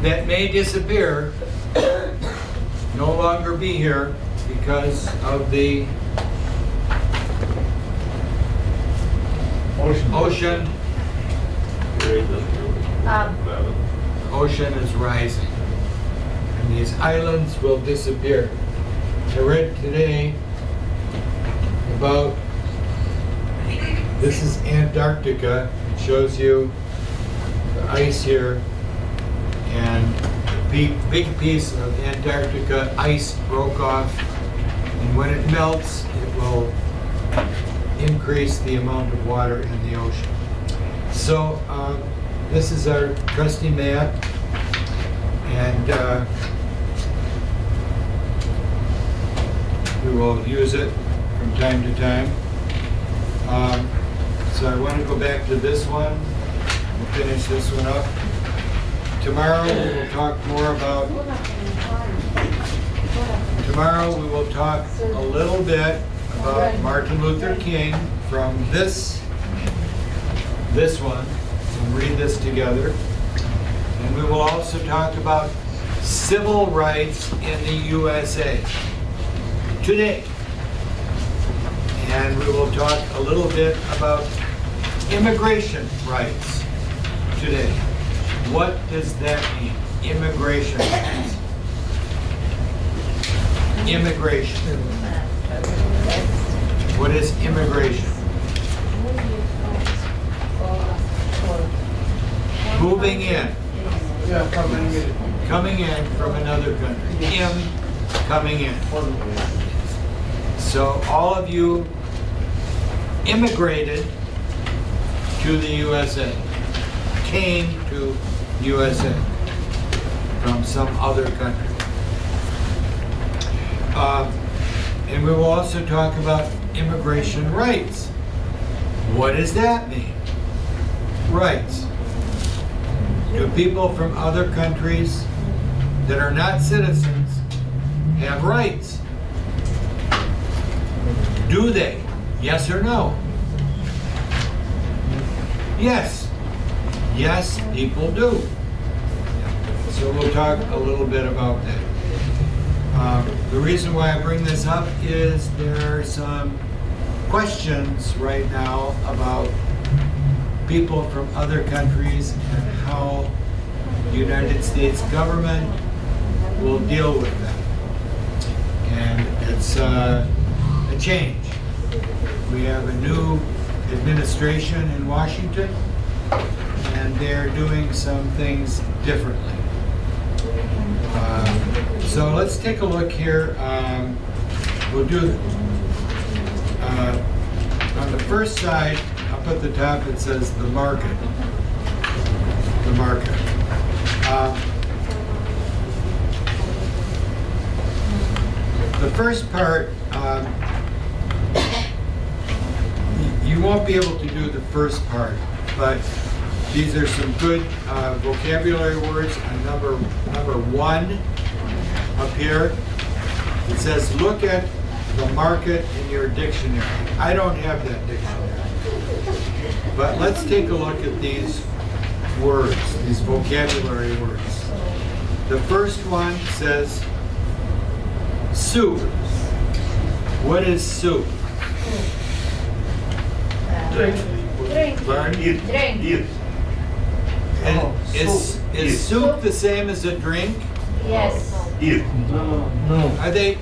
that may disappear, no longer be here because of the ocean. Great, well, Ocean is rising, and these islands will disappear. I read today about, this is Antarctica. It shows you the ice here, and a big piece of Antarctica ice broke off, and when it melts, it will increase the amount of water in the ocean. So this is our trusty map, and we will use it from time to time. So I want to go back to this one. We'll finish this one up. Tomorrow we will talk more about. Tomorrow we will talk a little bit about Martin Luther King from this one. We'll read this together. And we will also talk about civil rights in the USA today. And we will talk a little bit about immigration rights today. What does that mean? Immigration rights. Immigration. What is immigration? Moving in. Yeah, Coming in from another country. Coming in. So all of you immigrated to the USA, came to USA from some other country. And we will also talk about immigration rights. What does that mean? Rights. Do people from other countries that are not citizens have rights? Do they? Yes or no? Yes. Yes, people do. So we'll talk a little bit about that. The reason why I bring this up is there are some questions right now about people from other countries and how the United States government will deal with them. And it's a change. We have a new administration in Washington, and they're doing some things differently. So let's take a look here. We'll do on the first side, up at the top, it says the market. The market. The first part, you won't be able to do the first part, but these are some good vocabulary words. Number one up here, it says, look at the market in your dictionary. I don't have that dictionary. But let's take a look at these words, these vocabulary words. The first one says soup. What is soup? Drink. Pardon? Eat. Drink. Eat. And is Eat. soup the same as a drink? Yes. Eat. No. Are they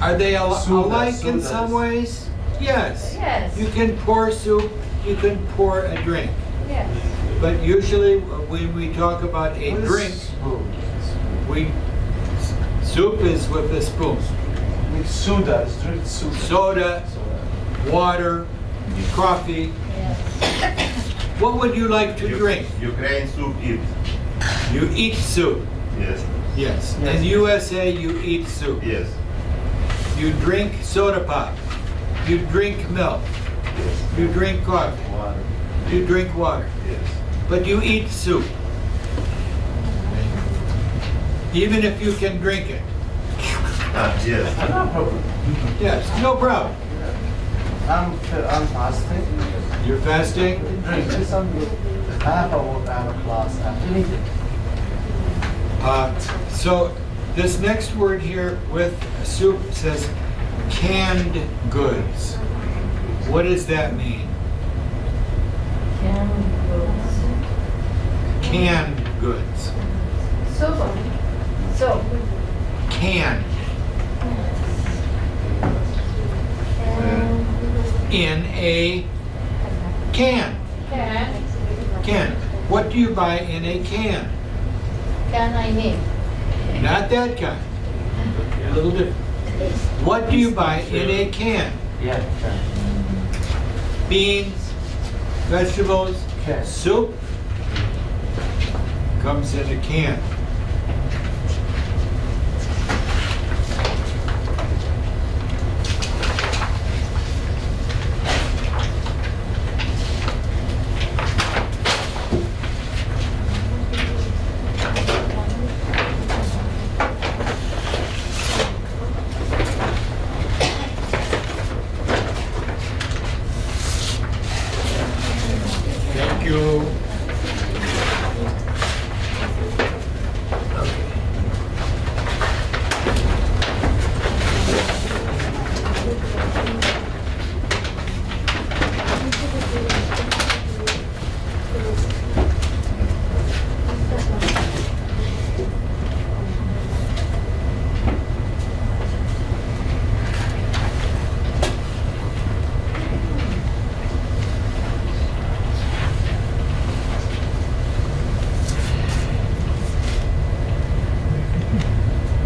Soda, alike in soda some is- ways? Yes. Yes. You can pour soup, you can pour a drink. Yes. But usually when we talk about a What is drink, soup is with a spoon. Like soda, is drink soda. Soda, water, coffee. Yes. What would you like to drink? Ukraine soup eat. You eat soup. Yes. Yes. Yes. In USA, you eat soup. Yes. You drink soda pop. You drink milk. Yes. You drink coffee. Water. You drink water. Yes. But you eat soup. Even if you can drink it. Yes. No problem. Yes, no problem. I'm fasting. You're fasting? Drink this. I'm good. I have a work, I have a class, I have anything. So this next word here with soup says canned goods. What does that mean? Canned goods. Soup. Soup. Canned. In a can. Can. Can. What do you buy in a can? Can I mean? Not that kind. A little different. What do you buy in a can? Yeah, Beans, vegetables, Can. soup comes in a can. Thank you.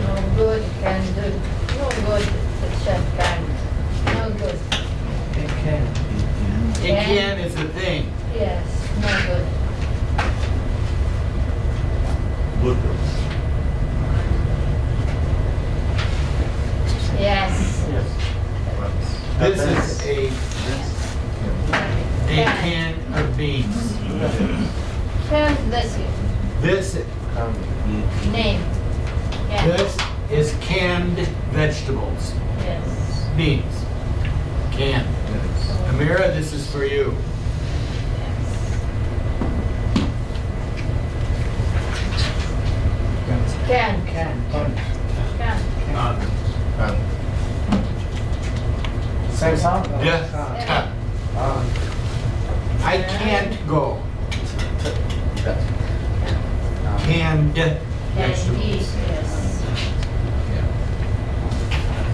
No good can do. No good chef can. No good. it can. A can is a thing. Yes. No good. Bottles. Yes. Yes. This is a can of beans. Can this This name? Can. this is canned vegetables, Yes. beans. Can. Amira, this is for you. Can. Can. Can. Same sound? Yeah. I can't go. Canned vegetables. Yes.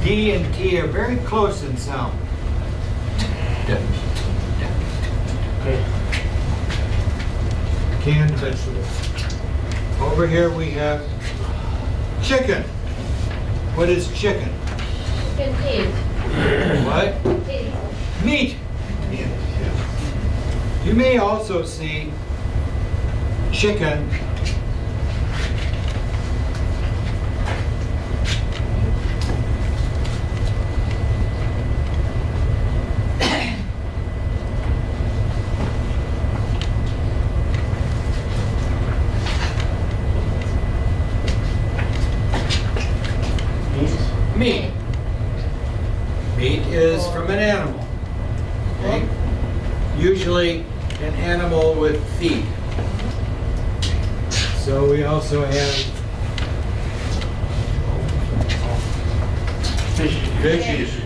D and T are very close in sound. Okay. Canned vegetables. Over here we have chicken. What is chicken? Chicken teeth. What? Teeth. Meat. You may also see chicken meat. Meat is from an animal. Okay? Usually an animal with feet. So we also have fish.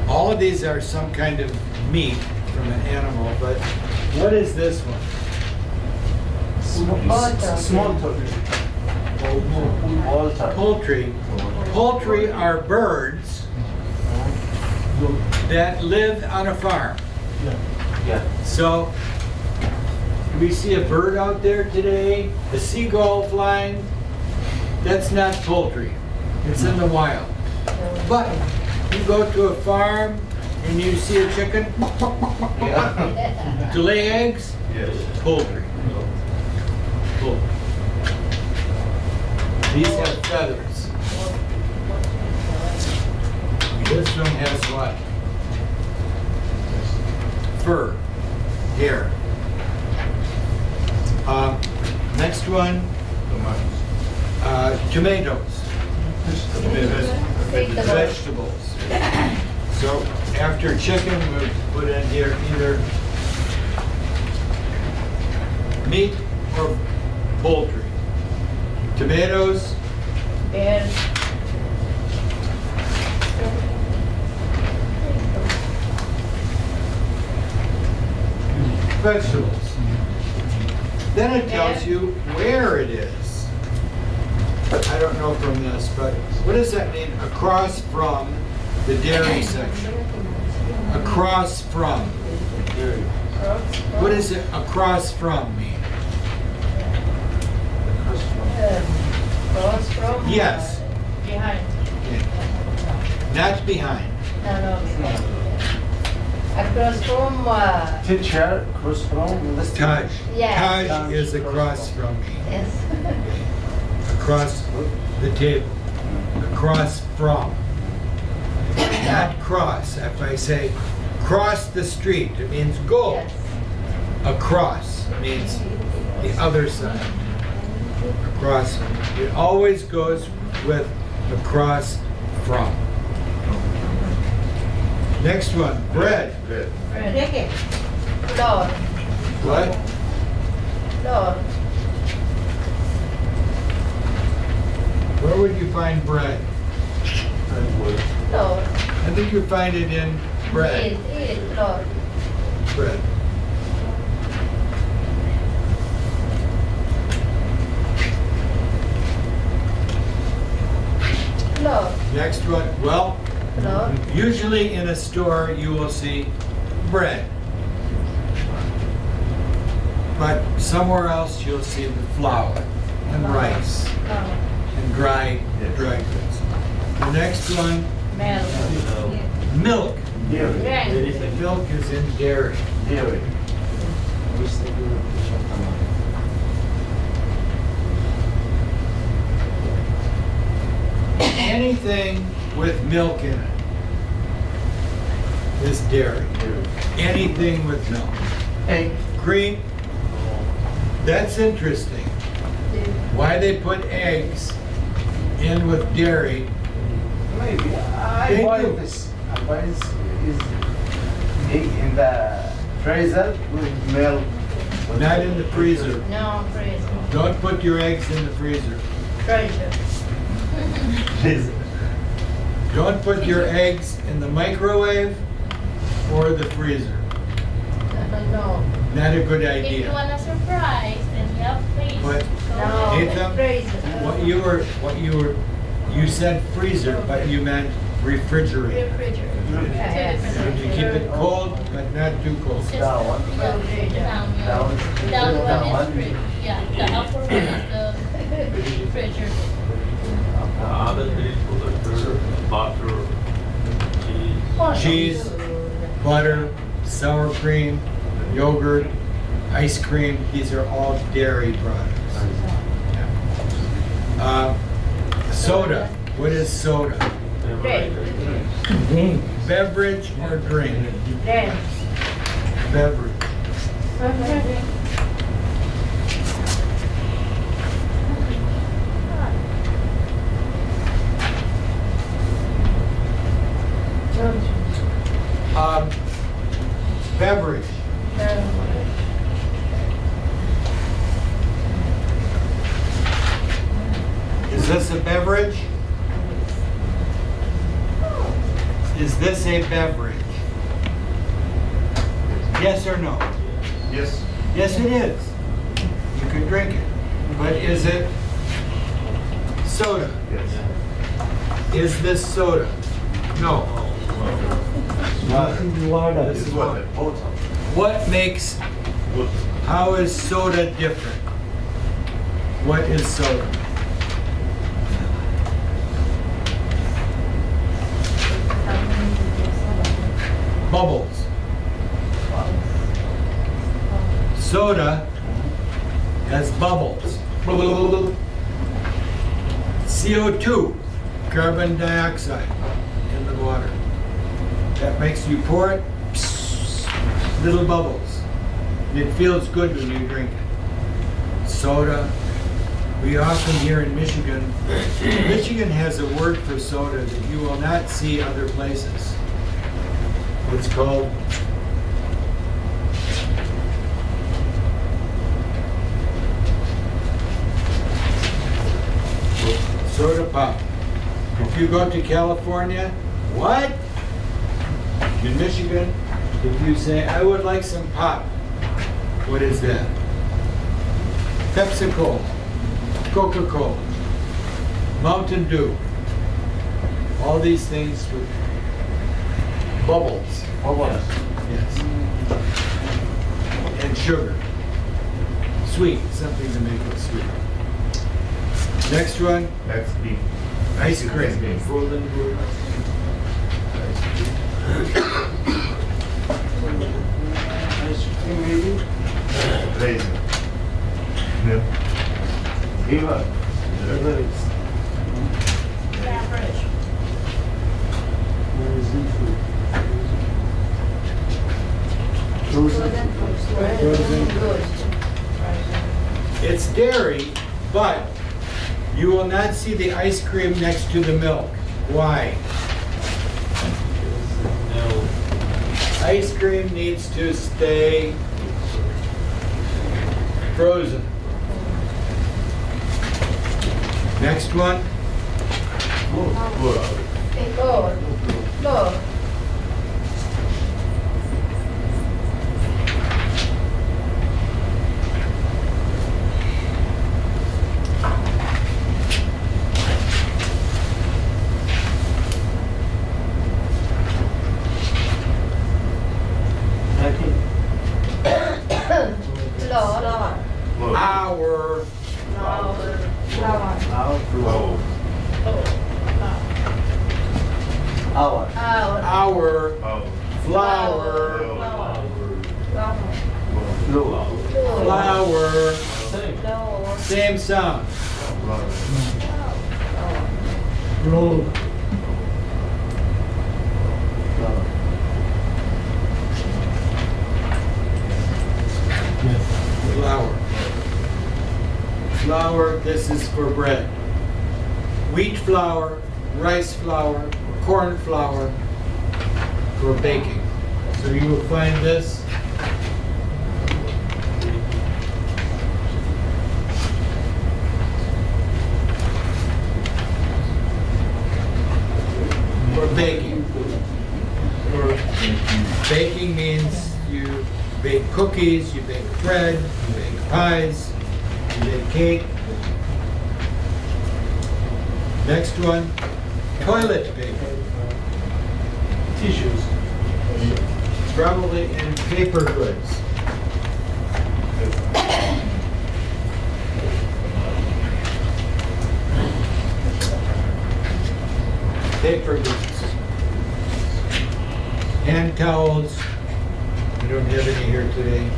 All of these are some kind of meat from an animal, but what is this one? Small turkey. Poultry. Poultry are birds that live on a farm. Yeah. So we see a bird out there today, a seagull flying. That's not poultry. It's in the wild. But you go to a farm and you see a chicken to lay eggs, Yes. poultry. Poultry. These have feathers. This one has what? Fur, hair. Next one, tomatoes, vegetables. So after chicken, we'll put in here either meat or poultry. Tomatoes, Bears. vegetables. Then it tells you where it is. I don't know from this, but what does that mean? Across from the dairy section. Across from. What does it across from mean? Cross from? Yes. Behind. Not behind. No, behind. Across from, Teacher, cross from. Taj. Yes. Taj is across from me. yes. Across the table. Across from. Not cross. If I say cross the street, it means go. Yes. Across means the other side. Across. It always goes with across from. Next one, bread. Bread. Bread. Flour. What? Flour. Where would you find bread? Flour. I think you find it in bread. Eat flour. Bread. Flour. Next one, well, Flour. usually in a store you will see bread. But somewhere else you'll see the flour and rice Flour. and dry goods. The next one, Milk. milk. Dairy. Grain. Milk is in dairy. Dairy. Anything with milk in it is dairy. Anything with milk. Egg. Cream, that's interesting. Why they put eggs in with dairy. Maybe. I Thank buy you. this. Otherwise, is in the freezer with milk. Not in the freezer. No, freeze. Don't put your eggs in the freezer. Treasure. Please. Don't put your eggs in the microwave or the freezer. No. Not a good If you idea. want a surprise, then yeah, please. But- No, Nathan, freezer. You said freezer, but you meant refrigerator. Refrigerator. Yes. So to keep it cold, but not too cold. Just Down one. down, Down. down one Down is one. fridge. Yeah, the upper one is the refrigerator. The other three products are butter, cheese. Cheese, butter, sour cream, yogurt, ice cream, these are all dairy products. Soda, what is soda? Beverage or drink? Beverage. Beverage. Is this a beverage? Is this a beverage? Yes or no? Yes. Yes, it is. You can drink it. But is it soda? Yes. Is this soda? No. This This is is what water. the bottle. What makes, What? how is soda different? What is soda? Bubbles. Soda has bubbles. CO2, carbon dioxide in the water. That makes you pour it, little bubbles. It feels good when you drink it. Soda. We often hear in Michigan, Michigan has a word for soda that you will not see other places. It's called soda pop. If you go to California, what? In Michigan, if you say, I would like some pop, what is that? Pepsi-Cola, Coca-Cola, Mountain Dew, all these things with bubbles. Bubbles. Yes. And sugar. Sweet, something to make it sweet. Next one, That's big. ice cream. Frozen good. Ice cream maybe? Raisin. Milk. Beaver. Beaver is. Beverage. Where is it food? Frozen. It's dairy, but you will not see the ice cream next to the milk. Why? No. Ice cream needs to stay frozen. Next one, Milk. our Our flour. Oh. Our. our Oh. flour, Flour. flour, same sound. Flour. Flour. Flour, this is for bread. Wheat flour, rice flour, corn flour, for baking. So you will find this for baking. Baking means you bake cookies, you bake bread, you bake pies, you bake cake. Next one, toilet paper. Tissues. Probably in paper goods. Paper goods. Hand towels. We don't have any here today.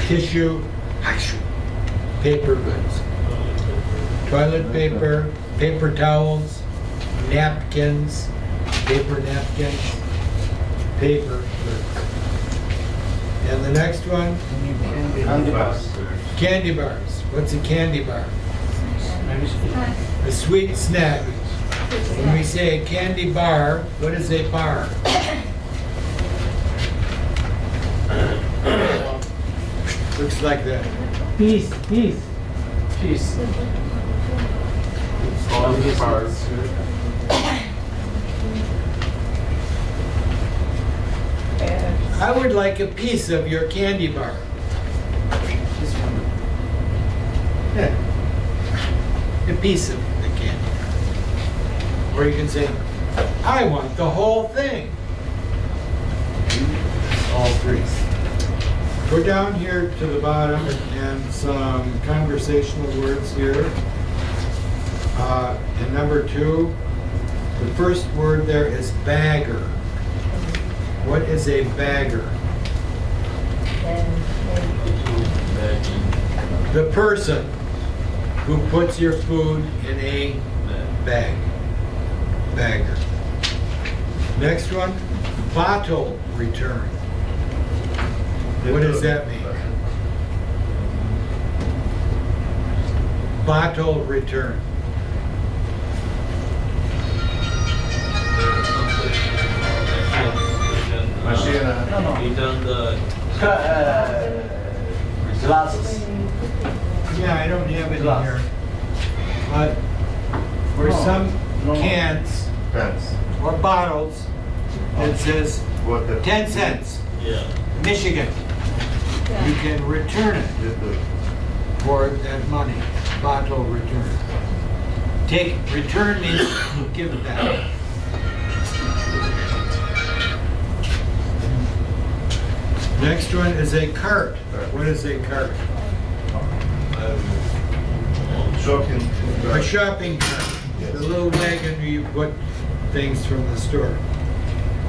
Tissue. Paper goods. Toilet paper, paper towels, napkins, paper napkins, paper goods. And the next one, Candy bars. candy bars. What's a candy bar? A sweet snack. When we say a candy bar, what is a bar? Looks like that. Peace. Cheese. All the bars. I would like a piece of your candy bar. This one. Yeah. A piece of the candy bar. Or you can say, I want the whole thing. All three. Go down here to the bottom and some conversational words here. And number 2, the first word there is bagger. What is a bagger? The person who puts your food in a bag. Bagger. Next one, bottle return. What does that mean? Bottle return. Machine. Return the Glasses. Yeah, I don't have it in Glass. here. But for No, some no. cans Pants. or bottles, it says Water. 10 cents, yeah. Michigan. You can return it Just the for that money, bottle return. Return means give it back. Next one is a cart. What is a cart? shopping. A shopping cart. Yes. The little wagon where you put things from the store.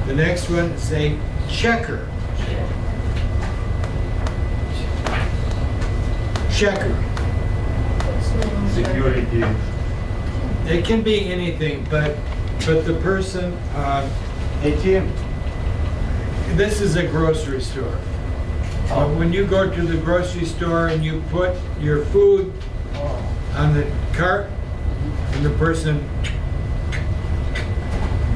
The next one is a checker. Checker. Security. It can be anything, but the person, ATM. this is a grocery store. But when you go to the grocery store and you put your food on the cart, and the person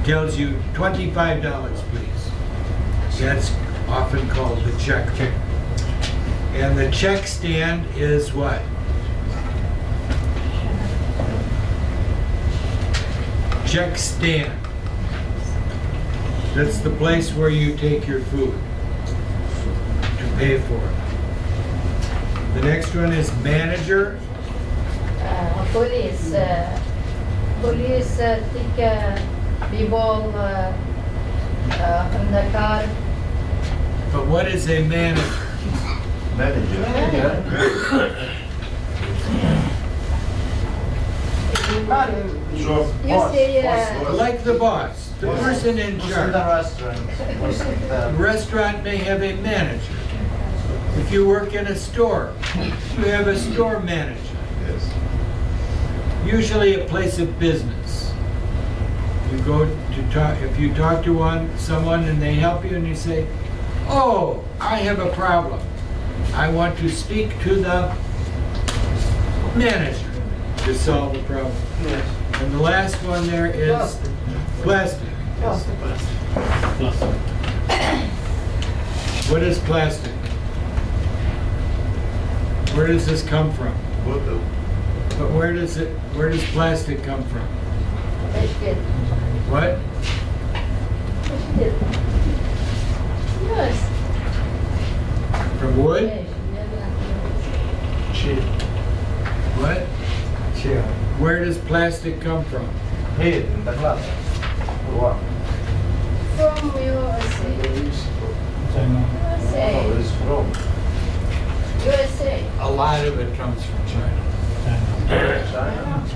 tells you $25, please. That's often called the check. And the check stand is what? Check stand. That's the place where you take your food to pay for it. The next one is manager. Police. Police take people in the car. But what is a manager? Manager. Shop. You say Like the boss, the person in Who's in the charge. restaurant? Who's in The the restaurant may have a manager. If you work in a store, you have a store manager. Yes. Usually a place of business. You go to talk, if you talk to someone and they help you and you say, oh, I have a problem. I want to speak to the manager to solve the problem. Yes. And the last one there is plastic. What is plastic? Where does this come from? Bottle. But where does plastic come from? Basket. What? Basket. Yes. From wood? Yes, yes. Chair. What? Chair. Where does plastic come from? Here in the class. What? From USA. China. Oh, USA. it's from USA. A lot of it comes from China. China. China.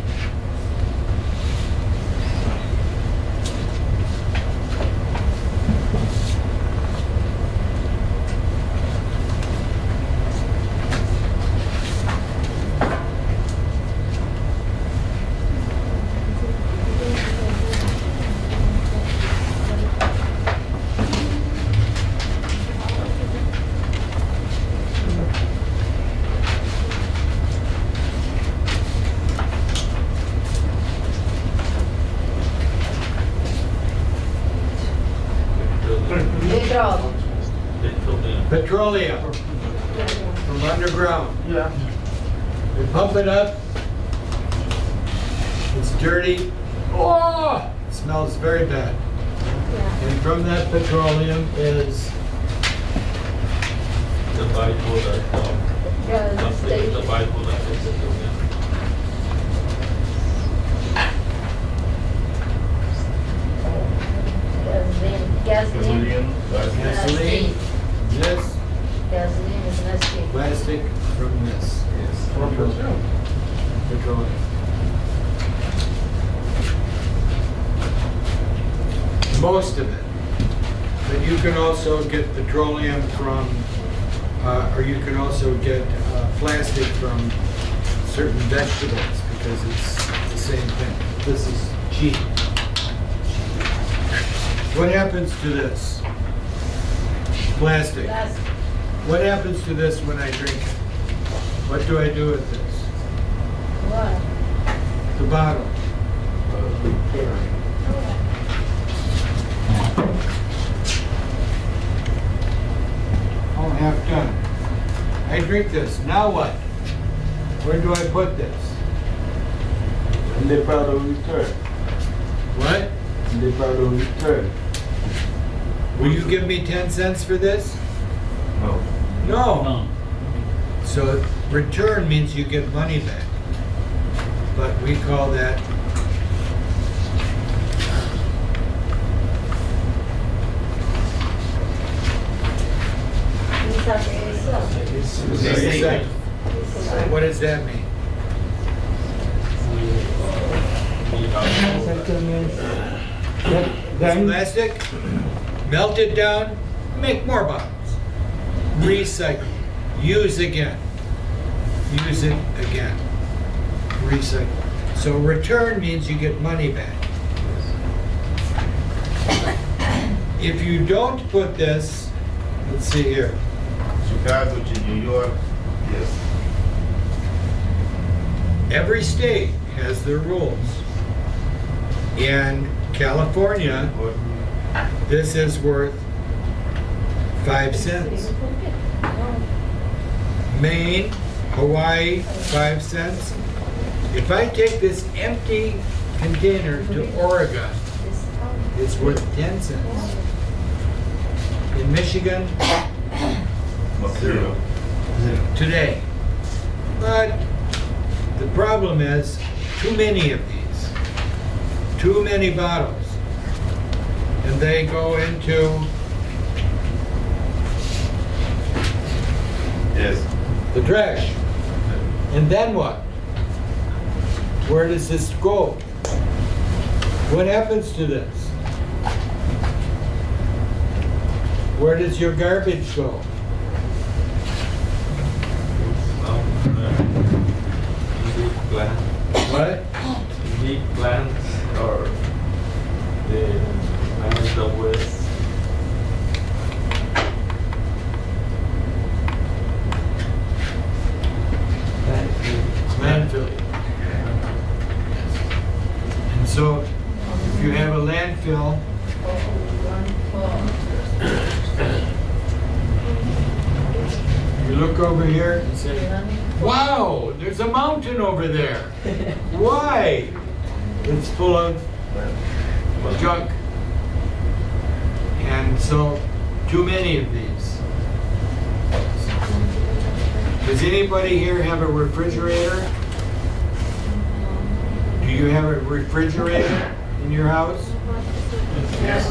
Petrol. Petroleum from underground. Yeah. They pump it up. It's dirty. Oh! It smells very bad. Yeah. And from that petroleum is The byproduct of, Gas something, the station. byproduct of petroleum. Gasoline. Gasoline. Gasoline. gasoline. This Gasoline is nasty. plastic from this. Yes. From petroleum. Petroleum. Most of it. But you can also get petroleum from, or you can also get plastic from certain vegetables because it's the same thing. This is cheap. What happens to this? Plastic. Plastic. What happens to this when I drink it? What do I do with this? What? The bottle. Oh, half done. I drink this. Now what? Where do I put this? And they probably return. What? And they probably return. Will you give me 10 cents for this? No. No. So return means you get money back. But we call that recycle. What does that mean? Recycle means It's then plastic, melt it down, make more bottles. Recycle, use again, use it again, recycle. So return means you get money back. If you don't put this, let's see here, Chicago to New York. Yes. every state has their rules. In California, Or this is worth 5 cents. Maine, Hawaii, 5 cents. If I take this empty container to Oregon, it's worth 10 cents. In Michigan, zero. today. But the problem is too many of these, too many bottles. And they go into Yes. the trash. And then what? Where does this go? What happens to this? Where does your garbage go? Big plant, What? big plants, or the manage the waste. Landfill. And so, if you have a landfill, You look over here and say, wow, there's a mountain over there. Why? It's full of junk. And so, too many of these. Does anybody here have a refrigerator? Do you have a refrigerator in your house? Yes,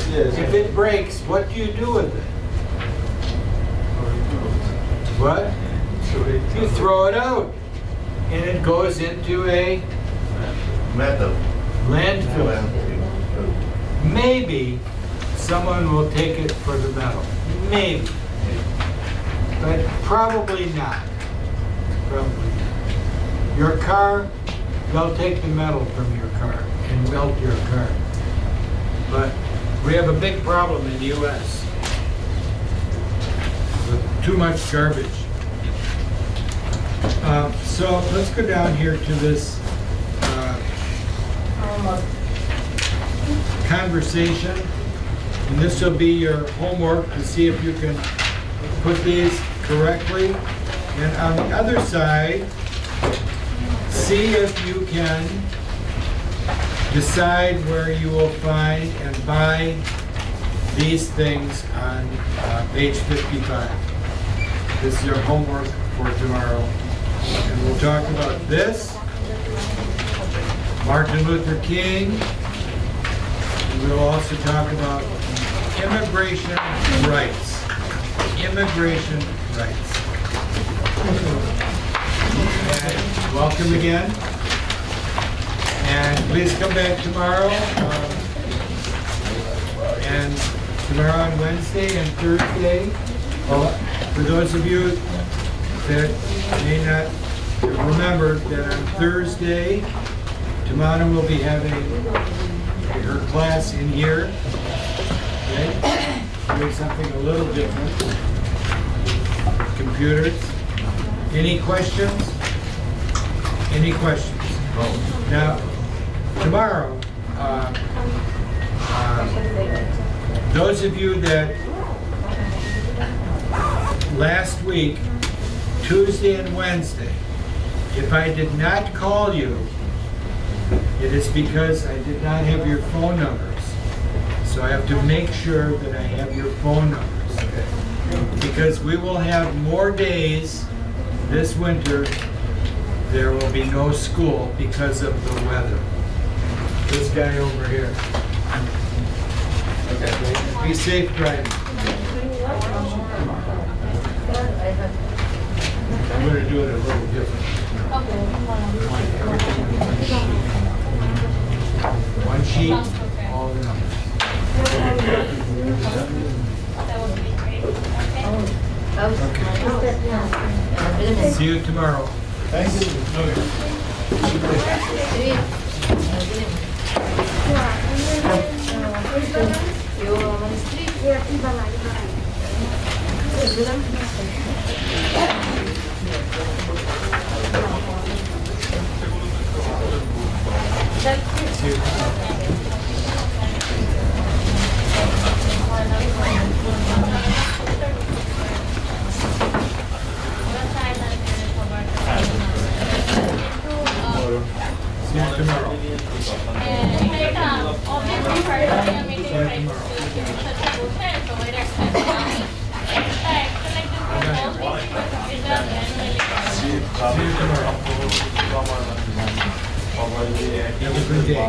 yes. If it breaks, what do you do with it? What? You throw it out. And it goes into a Metal. landfill. Maybe someone will take it for the metal. Maybe. But probably not. Probably not. Your car, they'll take the metal from your car and melt your car. But we have a big problem in the U.S. with too much garbage. So let's go down here to this conversation. And this will be your homework to see if you can put these correctly. And on the other side, see if you can decide where you will find and buy these things on page 55. This is your homework for tomorrow. And we'll talk about this, Martin Luther King, and we'll also talk about immigration rights. Immigration rights. And welcome again. And please come back tomorrow. And tomorrow on Wednesday and Thursday. For those of you that may not remember that on Thursday, Tamana will be having her class in here. Okay? Doing something a little different. Computers. Any questions? Any questions? Now, tomorrow, those of you that last week, Tuesday and Wednesday, if I did not call you, it is because I did not have your phone numbers. So I have to make sure that I have your phone numbers. Because we will have more days this winter, there will be no school because of the weather. This guy over here. Okay. Be safe driving. I'm going to do it a little different. One sheet, all the numbers. That would be great. Okay. See you tomorrow. Thank you. See you tomorrow. See you tomorrow. See you tomorrow. Have a good day.